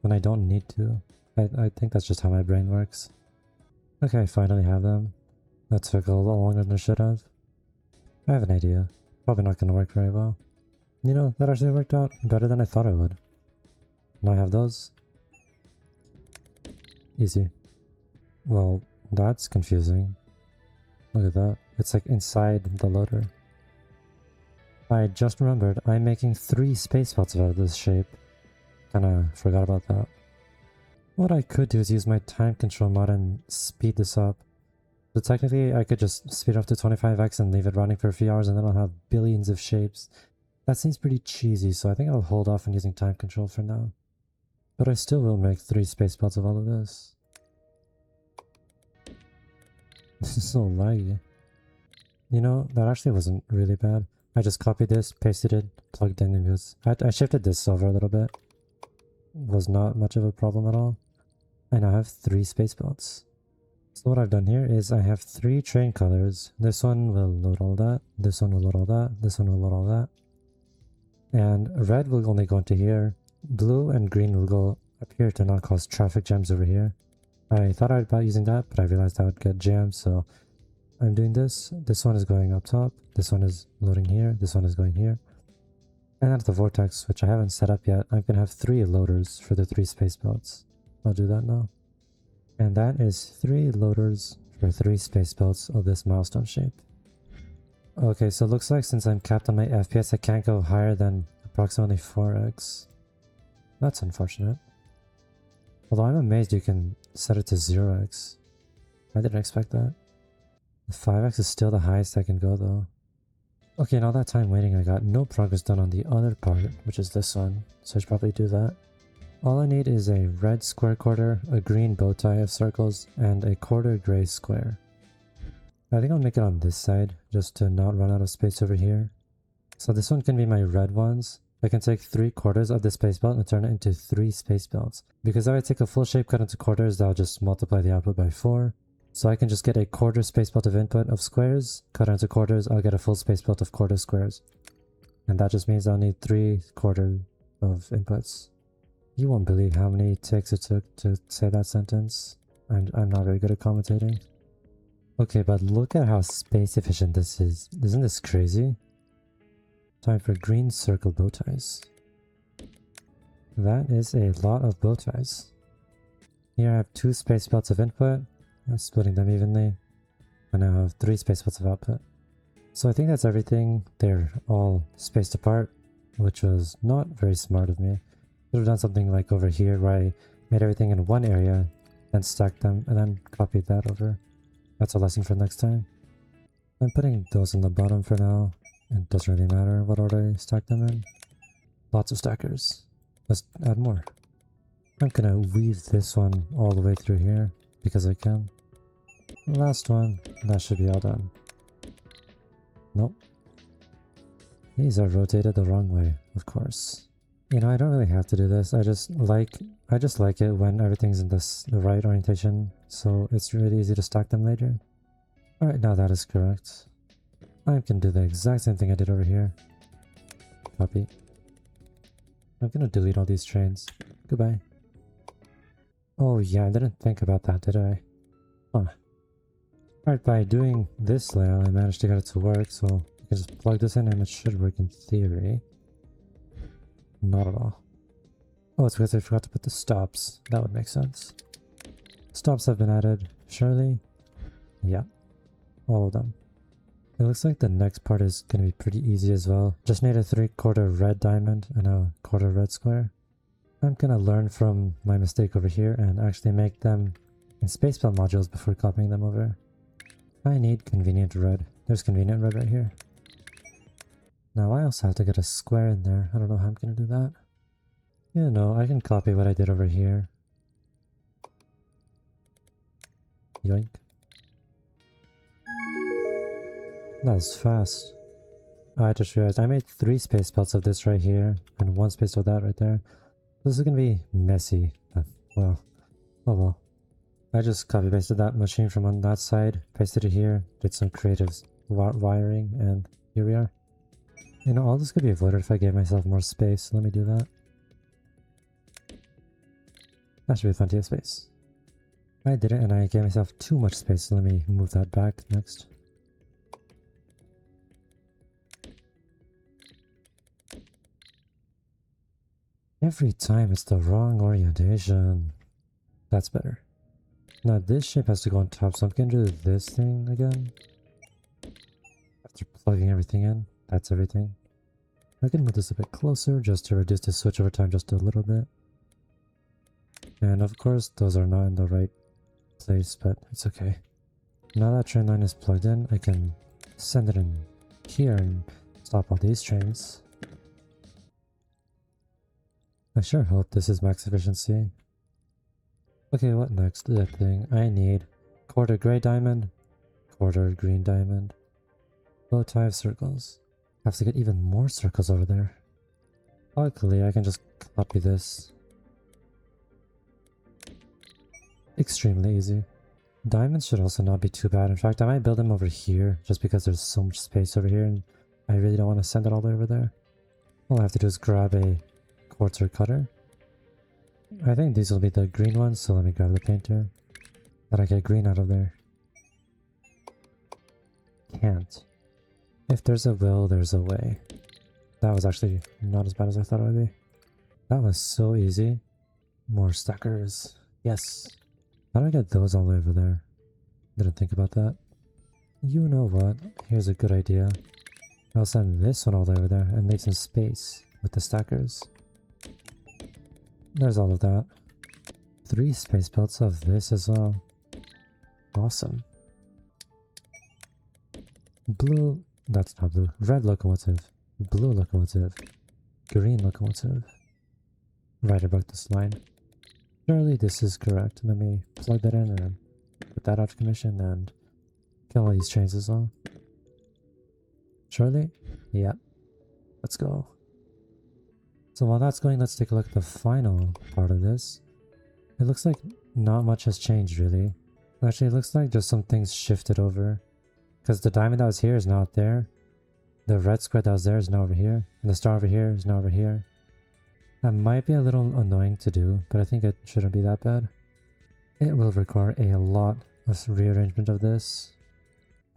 Speaker 1: when I don't need to. I think that's just how my brain works. Okay, I finally have them. That took a little longer than it should have. I have an idea. Probably not going to work very well. You know, that actually worked out better than I thought it would. Now I have those. Easy. Well, that's confusing. Look at that. It's like inside the loader. I just remembered I'm making 3 space spots out of this shape. Kinda forgot about that. What I could do is use my time control mod and speed this up. So technically I could just speed up to 25x and leave it running for a few hours and then I'll have billions of shapes. That seems pretty cheesy, so I think I'll hold off on using time control for now. But I still will make 3 space spots of all of this. This is so laggy. You know, that actually wasn't really bad. I just copied this, pasted it, plugged in, and I shifted this over a little bit. was not much of a problem at all. I now have 3 space belts. So what I've done here is I have 3 train colors. This one will load all that, this one will load all that, this one will load all that. And red will only go into here. Blue and green will go up here to not cause traffic jams over here. I thought about using that, but I realized I would get jammed, so I'm doing this. This one is going up top, this one is loading here, this one is going here. And at the vortex, which I haven't set up yet, I'm going to have 3 loaders for the 3 space belts. I'll do that now. And that is 3 loaders for 3 space belts of this milestone shape. Okay, so it looks like since I'm capped on my FPS, I can't go higher than approximately 4x. That's unfortunate. Although I'm amazed you can set it to 0x. I didn't expect that. The 5x is still the highest I can go though. Okay, in all that time waiting, I got no progress done on the other part, which is this one, so I should probably do that. All I need is a red square quarter, a green bow tie of circles, and a quarter gray square. I think I'll make it on this side, just to not run out of space over here. So this one can be my red ones. I can take 3/4 of the space belt and turn it into 3 space belts. Because if I take a full shape cut into quarters, that'll just multiply the output by 4. So I can just get a quarter space belt of input of squares, cut into quarters, I'll get a full space belt of quarter squares. And that just means I'll need 3/4 of inputs. You won't believe how many takes it took to say that sentence. I'm not very good at commentating. Okay, but look at how space efficient this is. Isn't this crazy? Time for green circle bow ties. That is a lot of bow ties. Here I have 2 space belts of input. I'm splitting them evenly. I now have 3 space belts of output. So I think that's everything. They're all spaced apart, which was not very smart of me. Should have done something like over here where I made everything in one area, then stacked them, and then copied that over. That's a lesson for next time. I'm putting those in the bottom for now. It doesn't really matter what order I stack them in. Lots of stackers. Let's add more. I'm gonna weave this one all the way through here, because I can. Last one, that should be all done. Nope. These are rotated the wrong way, of course. You know, I don't really have to do this. I just like it when everything's in the right orientation, so it's really easy to stack them later. Alright, now that is correct. I can do the exact same thing I did over here. Copy. I'm gonna delete all these trains. Goodbye. Oh yeah, I didn't think about that, did I? Huh. Alright, by doing this layout, I managed to get it to work, so I can just plug this in and it should work in theory. Not at all. Oh, it's because I forgot to put the stops. That would make sense. Stops have been added, surely? Yeah. All of them. It looks like the next part is going to be pretty easy as well. Just need a 3/4 red diamond and a quarter red square. I'm going to learn from my mistake over here and actually make them in spacebelt modules before copying them over. I need convenient red. There's convenient red right here. Now I also have to get a square in there. I don't know how I'm going to do that. Yeah, no, I can copy what I did over here. Yoink. That was fast. I just realized I made 3 space belts of this right here and 1 space of that right there. This is going to be messy, but well, oh well. I just copy pasted that machine from on that side, pasted it here, did some creative wiring, and here we are. You know, all this could be avoided if I gave myself more space. Let me do that. That should be plenty of space. I did it and I gave myself too much space, so let me move that back next. Every time it's the wrong orientation. That's better. Now this shape has to go on top, so I'm gonna do this thing again. After plugging everything in, that's everything. I can move this a bit closer just to reduce the switchover time just a little bit. And of course, those are not in the right place, but it's okay. Now that train line is plugged in, I can send it in here and stop all these trains. I sure hope this is max efficiency. Okay, what next? That thing. I need quarter gray diamond, quarter green diamond, bow tie of circles. I have to get even more circles over there. Luckily, I can just copy this. extremely easy. Diamonds should also not be too bad. In fact, I might build them over here just because there's so much space over here and I really don't want to send it all the way over there. All I have to do is grab a quartzer cutter. I think these will be the green ones, so let me grab the painter. How do I get green out of there? Can't. If there's a will, there's a way. That was actually not as bad as I thought it would be. That was so easy. More stackers. Yes. How do I get those all the way over there? Didn't think about that. You know what? Here's a good idea. I'll send this one all the way over there and leave some space with the stackers. There's all of that. 3 space belts of this as well. Awesome. Blue, that's not blue. Red locomotive. Blue locomotive. Green locomotive. Right about this line. Surely this is correct. Let me plug that in and put that out of commission and kill all these trains as well. Surely? Yep. Let's go. So while that's going, let's take a look at the final part of this. It looks like not much has changed really. Actually, it looks like just some things shifted over. Because the diamond that was here is not there. The red square that was there is now over here. And the star over here is now over here. That might be a little annoying to do, but I think it shouldn't be that bad. It will require a lot of rearrangement of this.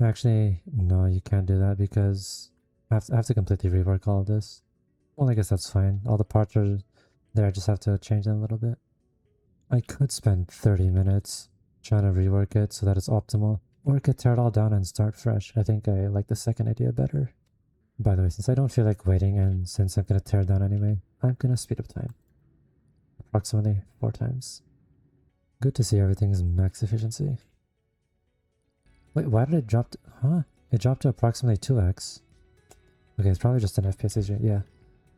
Speaker 1: Actually, no, you can't do that because I have to completely rework all of this. Well, I guess that's fine. All the parts are there, I just have to change them a little bit. I could spend 30 minutes trying to rework it so that it's optimal. Or I could tear it all down and start fresh. I think I like the second idea better. By the way, since I don't feel like waiting and since I'm going to tear it down anyway, I'm going to speed up time. Approximately 4 times. Good to see everything's max efficiency. Wait, why did it drop to... Huh? It dropped to approximately 2x. Okay, it's probably just an FPS issue. Yeah.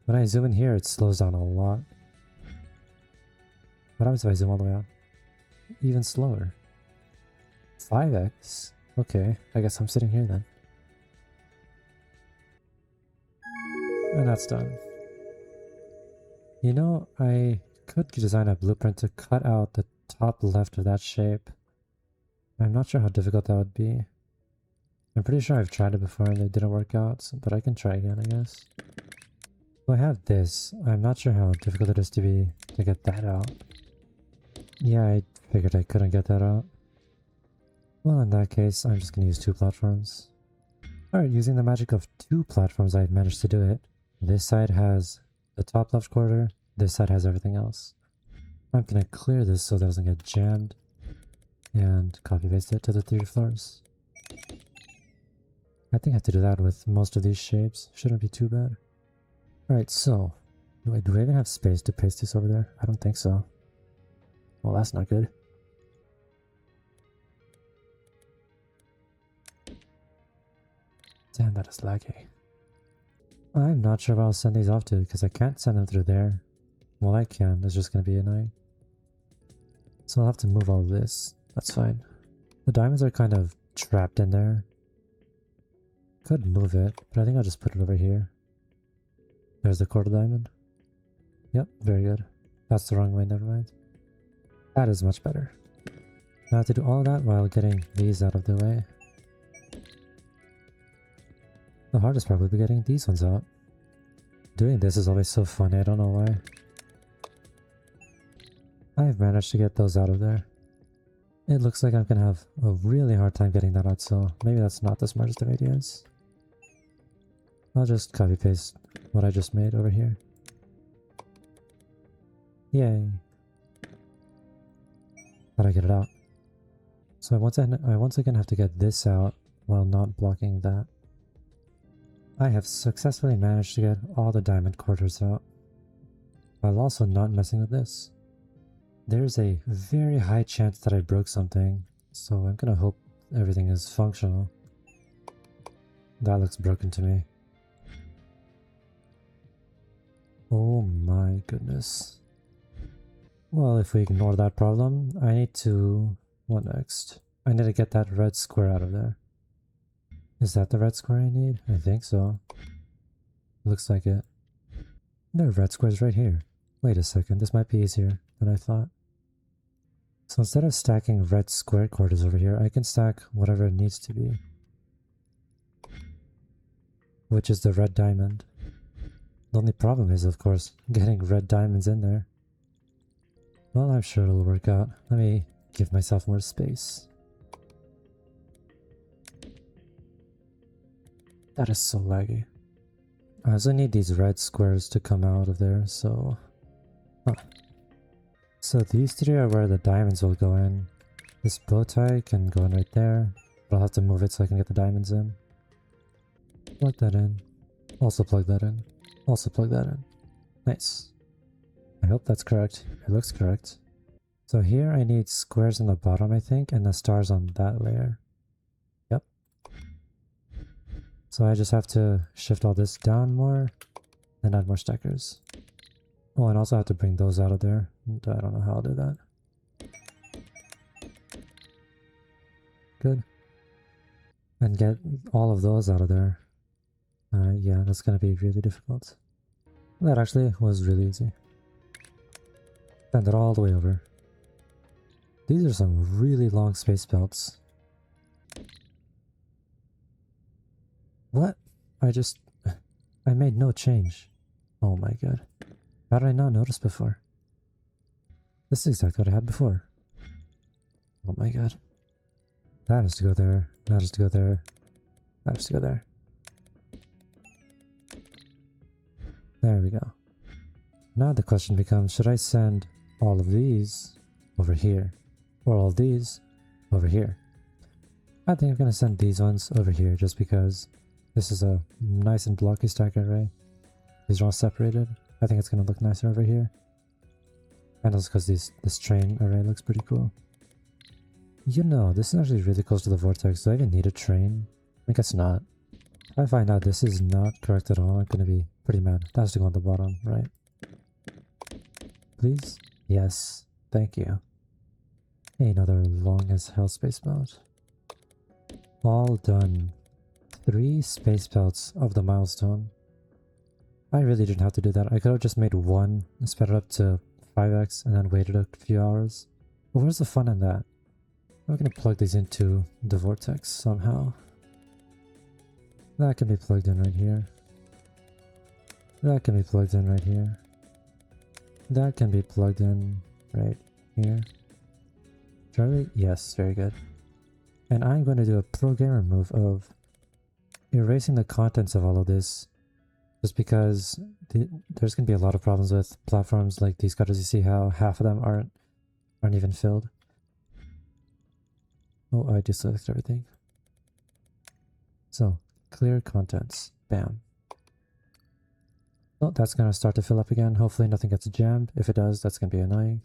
Speaker 1: When I zoom in here, it slows down a lot. What happens if I zoom all the way out? Even slower. 5x? Okay, I guess I'm sitting here then. And that's done. You know, I could design a blueprint to cut out the top left of that shape. I'm not sure how difficult that would be. I'm pretty sure I've tried it before and it didn't work out, but I can try again, I guess. So I have this. I'm not sure how difficult it is to get that out. Yeah, I figured I couldn't get that out. Well, in that case, I'm just going to use 2 platforms. Alright, using the magic of 2 platforms, I've managed to do it. This side has the top left quarter, this side has everything else. I'm going to clear this so that it doesn't get jammed, and copy paste it to the 3 floors. I think I have to do that with most of these shapes, shouldn't be too bad. Alright, so, do I even have space to paste this over there? I don't think so. Well, that's not good. Damn, that is laggy. I'm not sure where I'll send these off to because I can't send them through there. Well, I can, it's just going to be annoying. So I'll have to move all this. That's fine. The diamonds are kind of trapped in there. Could move it, but I think I'll just put it over here. There's the quarter diamond. Yep, very good. That's the wrong way, never mind. That is much better. Now I have to do all that while getting these out of the way. The hardest part will be getting these ones out. Doing this is always so fun, I don't know why. I've managed to get those out of there. It looks like I'm gonna have a really hard time getting that out, so maybe that's not the smartest of ideas. I'll just copy paste what I just made over here. Yay! But I get it out. So I once again have to get this out while not blocking that. I have successfully managed to get all the diamond quarters out, while also not messing with this. There's a very high chance that I broke something, so I'm gonna hope everything is functional. That looks broken to me. Oh my goodness. Well, if we ignore that problem, I need to... what next? I need to get that red square out of there. Is that the red square I need? I think so. Looks like it. There are red squares right here. Wait a second, this might be easier than I thought. So instead of stacking red square quarters over here, I can stack whatever it needs to be, which is the red diamond. The only problem is, of course, getting red diamonds in there. Well, I'm sure it'll work out. Let me give myself more space. That is so laggy. I also need these red squares to come out of there, so... Huh. So these three are where the diamonds will go in. This bow tie can go in right there, but I'll have to move it so I can get the diamonds in. Plug that in. Also plug that in. Also plug that in. Nice. I hope that's correct. It looks correct. So here I need squares on the bottom, I think, and the stars on that layer. Yep. So I just have to shift all this down more, and add more stackers. Oh, and also have to bring those out of there. I don't know how I'll do that. Good. And get all of those out of there. Yeah, that's gonna be really difficult. That actually was really easy. Send it all the way over. These are some really long space belts. What? I made no change. Oh my god. How did I not notice before? This is exactly what I had before. Oh my god. That has to go there. That has to go there. That has to go there. There we go. Now the question becomes, should I send all of these over here? Or all of these over here? I think I'm going to send these ones over here just because this is a nice and blocky stack array. These are all separated. I think it's going to look nicer over here. And also because this train array looks pretty cool. You know, this is actually really close to the vortex. Do I even need a train? I guess not. If I find out this is not correct at all, I'm going to be pretty mad. That has to go on the bottom, right? Please? Yes. Thank you. Another long as hell space belt. All done. 3 space belts of the milestone. I really didn't have to do that. I could have just made one and sped it up to 5x and then waited a few hours. But where's the fun in that? I'm gonna plug these into the vortex somehow. That can be plugged in right here. That can be plugged in right here. That can be plugged in right here. Charlie? Yes, very good. And I'm going to do a pro gamer move of erasing the contents of all of this, just because there's going to be a lot of problems with platforms like these gutters. You see how half of them aren't even filled. Oh, I just selected everything. So, clear contents. Bam. Oh, that's going to start to fill up again. Hopefully nothing gets jammed. If it does, that's going to be annoying.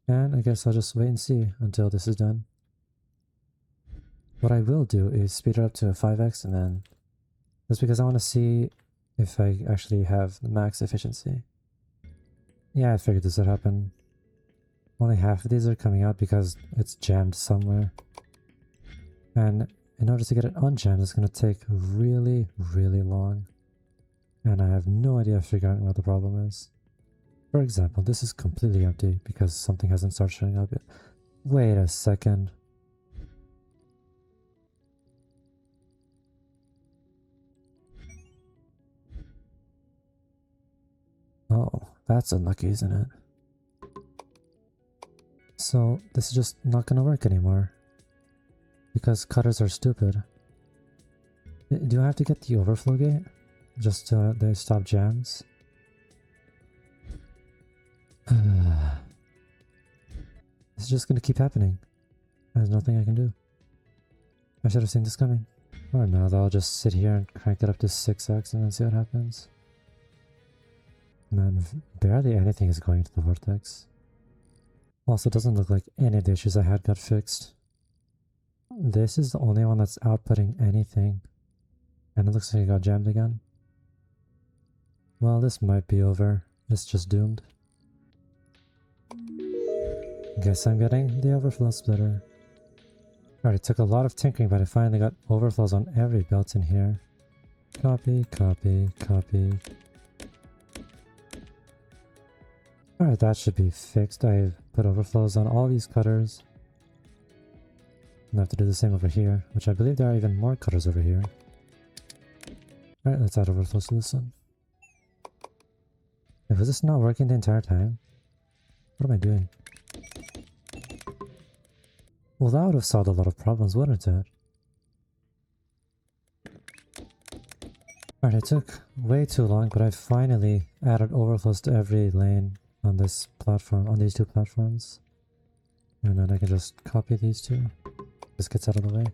Speaker 1: And I guess I'll just wait and see until this is done. What I will do is speed it up to 5x and then... Just because I want to see if I actually have the max efficiency. Yeah, I figured this would happen. Only half of these are coming out because it's jammed somewhere. And in order to get it unjammed, it's going to take really, really long. And I have no idea figuring out what the problem is. For example, this is completely empty because something hasn't started showing up yet. Wait a second. Oh, that's unlucky, isn't it? So, this is just not gonna work anymore. Because cutters are stupid. Do I have to get the overflow gate? Just to they stop jams? It's just gonna keep happening. There's nothing I can do. I should have seen this coming. Or no, I'll just sit here and crank it up to 6x and then see what happens. Man, barely anything is going to the vortex. Also, it doesn't look like any of the issues I had got fixed. This is the only one that's outputting anything. And it looks like it got jammed again. Well, this might be over. It's just doomed. Guess I'm getting the overflow splitter. Alright, it took a lot of tinkering, but I finally got overflows on every belt in here. Copy, copy, copy. Alright, that should be fixed. I've put overflows on all these cutters. And I have to do the same over here, which I believe there are even more cutters over here. Alright, let's add overflows to this one. Was this not working the entire time? What am I doing? Well, that would have solved a lot of problems, wouldn't it? Alright, it took way too long, but I finally added overflows to every lane on this platform, on these two platforms. And then I can just copy these two. This gets out of the way.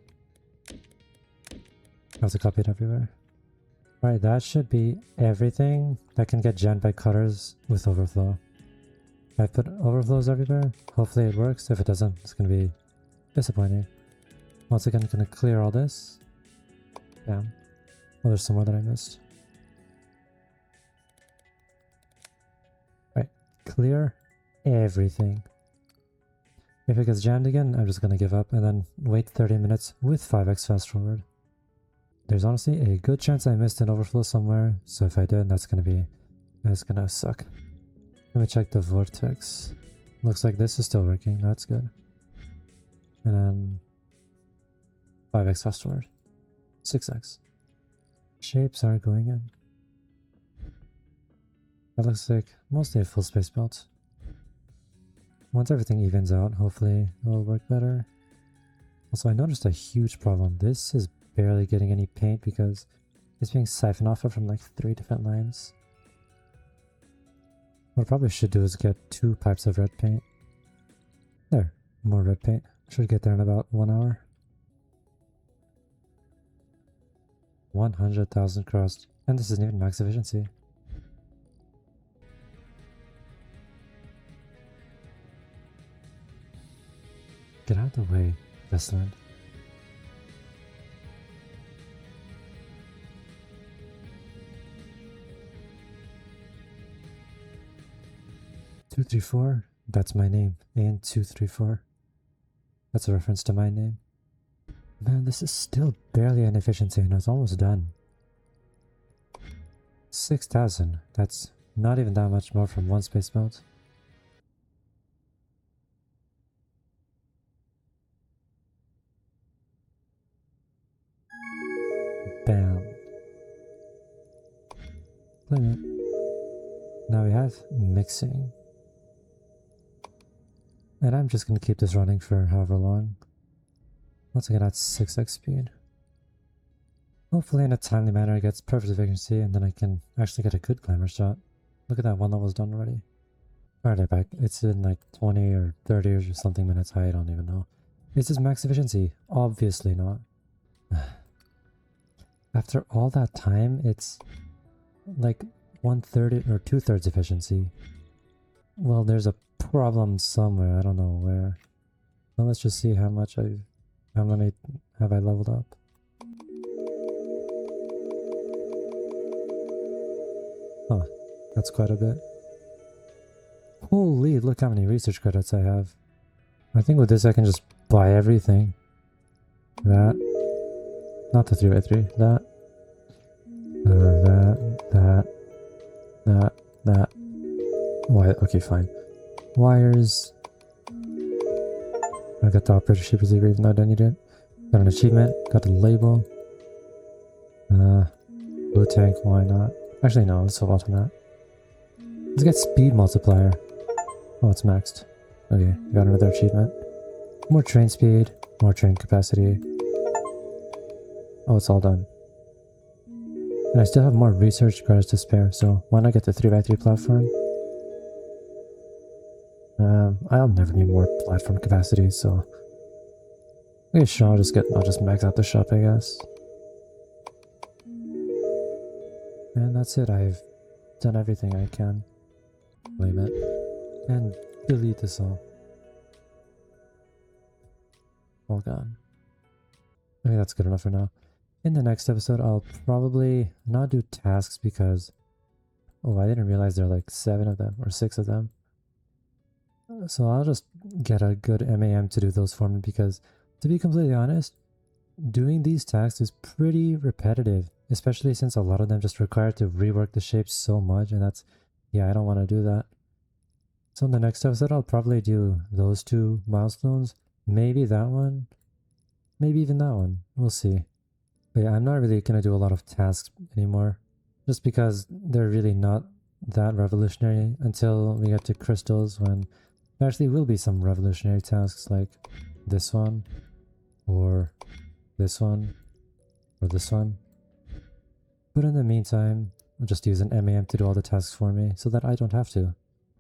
Speaker 1: I have to copy it everywhere. Alright, that should be everything that can get jammed by cutters with overflow. I put overflows everywhere. Hopefully it works. If it doesn't, it's going to be disappointing. Once again, I'm going to clear all this. Damn. Oh, there's some more that I missed. Right, clear everything. If it gets jammed again, I'm just going to give up and then wait 30 minutes with 5x fast forward. There's honestly a good chance I missed an overflow somewhere, so if I did, that's going to suck. Let me check the vortex. Looks like this is still working, that's good. And then 5x fast forward. 6x. Shapes are going in. That looks like mostly a full space belt. Once everything evens out, hopefully it will work better. Also, I noticed a huge problem. This is barely getting any paint because it's being siphoned off from like 3 different lines. What I probably should do is get 2 pipes of red paint. There, more red paint. Should get there in about 1 hour. 100,000 crust, and this isn't even max efficiency. Get out of the way, Westland. Two, 3, 4. That's my name. And 2, 3, 4. That's a reference to my name. Man, this is still barely an efficiency and it's almost done. 6,000. That's not even that much more from one space melt. Bam. Limit. Now we have mixing. And I'm just going to keep this running for however long. Once again, that's 6x speed. Hopefully in a timely manner it gets perfect efficiency and then I can actually get a good glamour shot. Look at that, one level's done already. Alright, back. It's in like 20 or 30 or something minutes. I don't even know. Is this max efficiency? Obviously not. After all that time, it's like 1/3 or 2/3 efficiency. Well, there's a problem somewhere. I don't know where. Well, let's just see how many have I leveled up. Huh, that's quite a bit. Holy, look how many research credits I have. I think with this I can just buy everything. That. Not the 3x3. That. That. Why? Okay, fine. Wires. I got the operator sheet receiver even though I don't need it. Got an achievement. Got a label. Blue tank. Why not? Actually, no. Let's hold on to that. Let's get speed multiplier. Oh, it's maxed. Okay, got another achievement. More train speed. More train capacity. Oh, it's all done. And I still have more research credits to spare, so why not get the 3x3 platform? I'll never need more platform capacity, so okay, sure, I'll just max out the shop, I guess. And that's it. I've done everything I can. Blame it and delete this all. All gone. Okay, that's good enough for now. In the next episode, I'll probably not do tasks because oh, I didn't realize there are like 7 of them or 6 of them. So I'll just get a good MAM to do those for me because, to be completely honest, doing these tasks is pretty repetitive, especially since a lot of them just require to rework the shapes so much, and that's, yeah, I don't want to do that. So in the next episode, I'll probably do those 2 milestones. Maybe that one. Maybe even that one. We'll see. But yeah, I'm not really going to do a lot of tasks anymore. Just because they're really not that revolutionary until we get to crystals, when there actually will be some revolutionary tasks like this one, or this one, or this one. But in the meantime, I'll just use an MAM to do all the tasks for me so that I don't have to.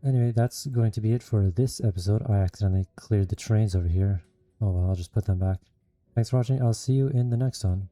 Speaker 1: Anyway, that's going to be it for this episode. I accidentally cleared the trains over here. Oh well, I'll just put them back. Thanks for watching. I'll see you in the next one.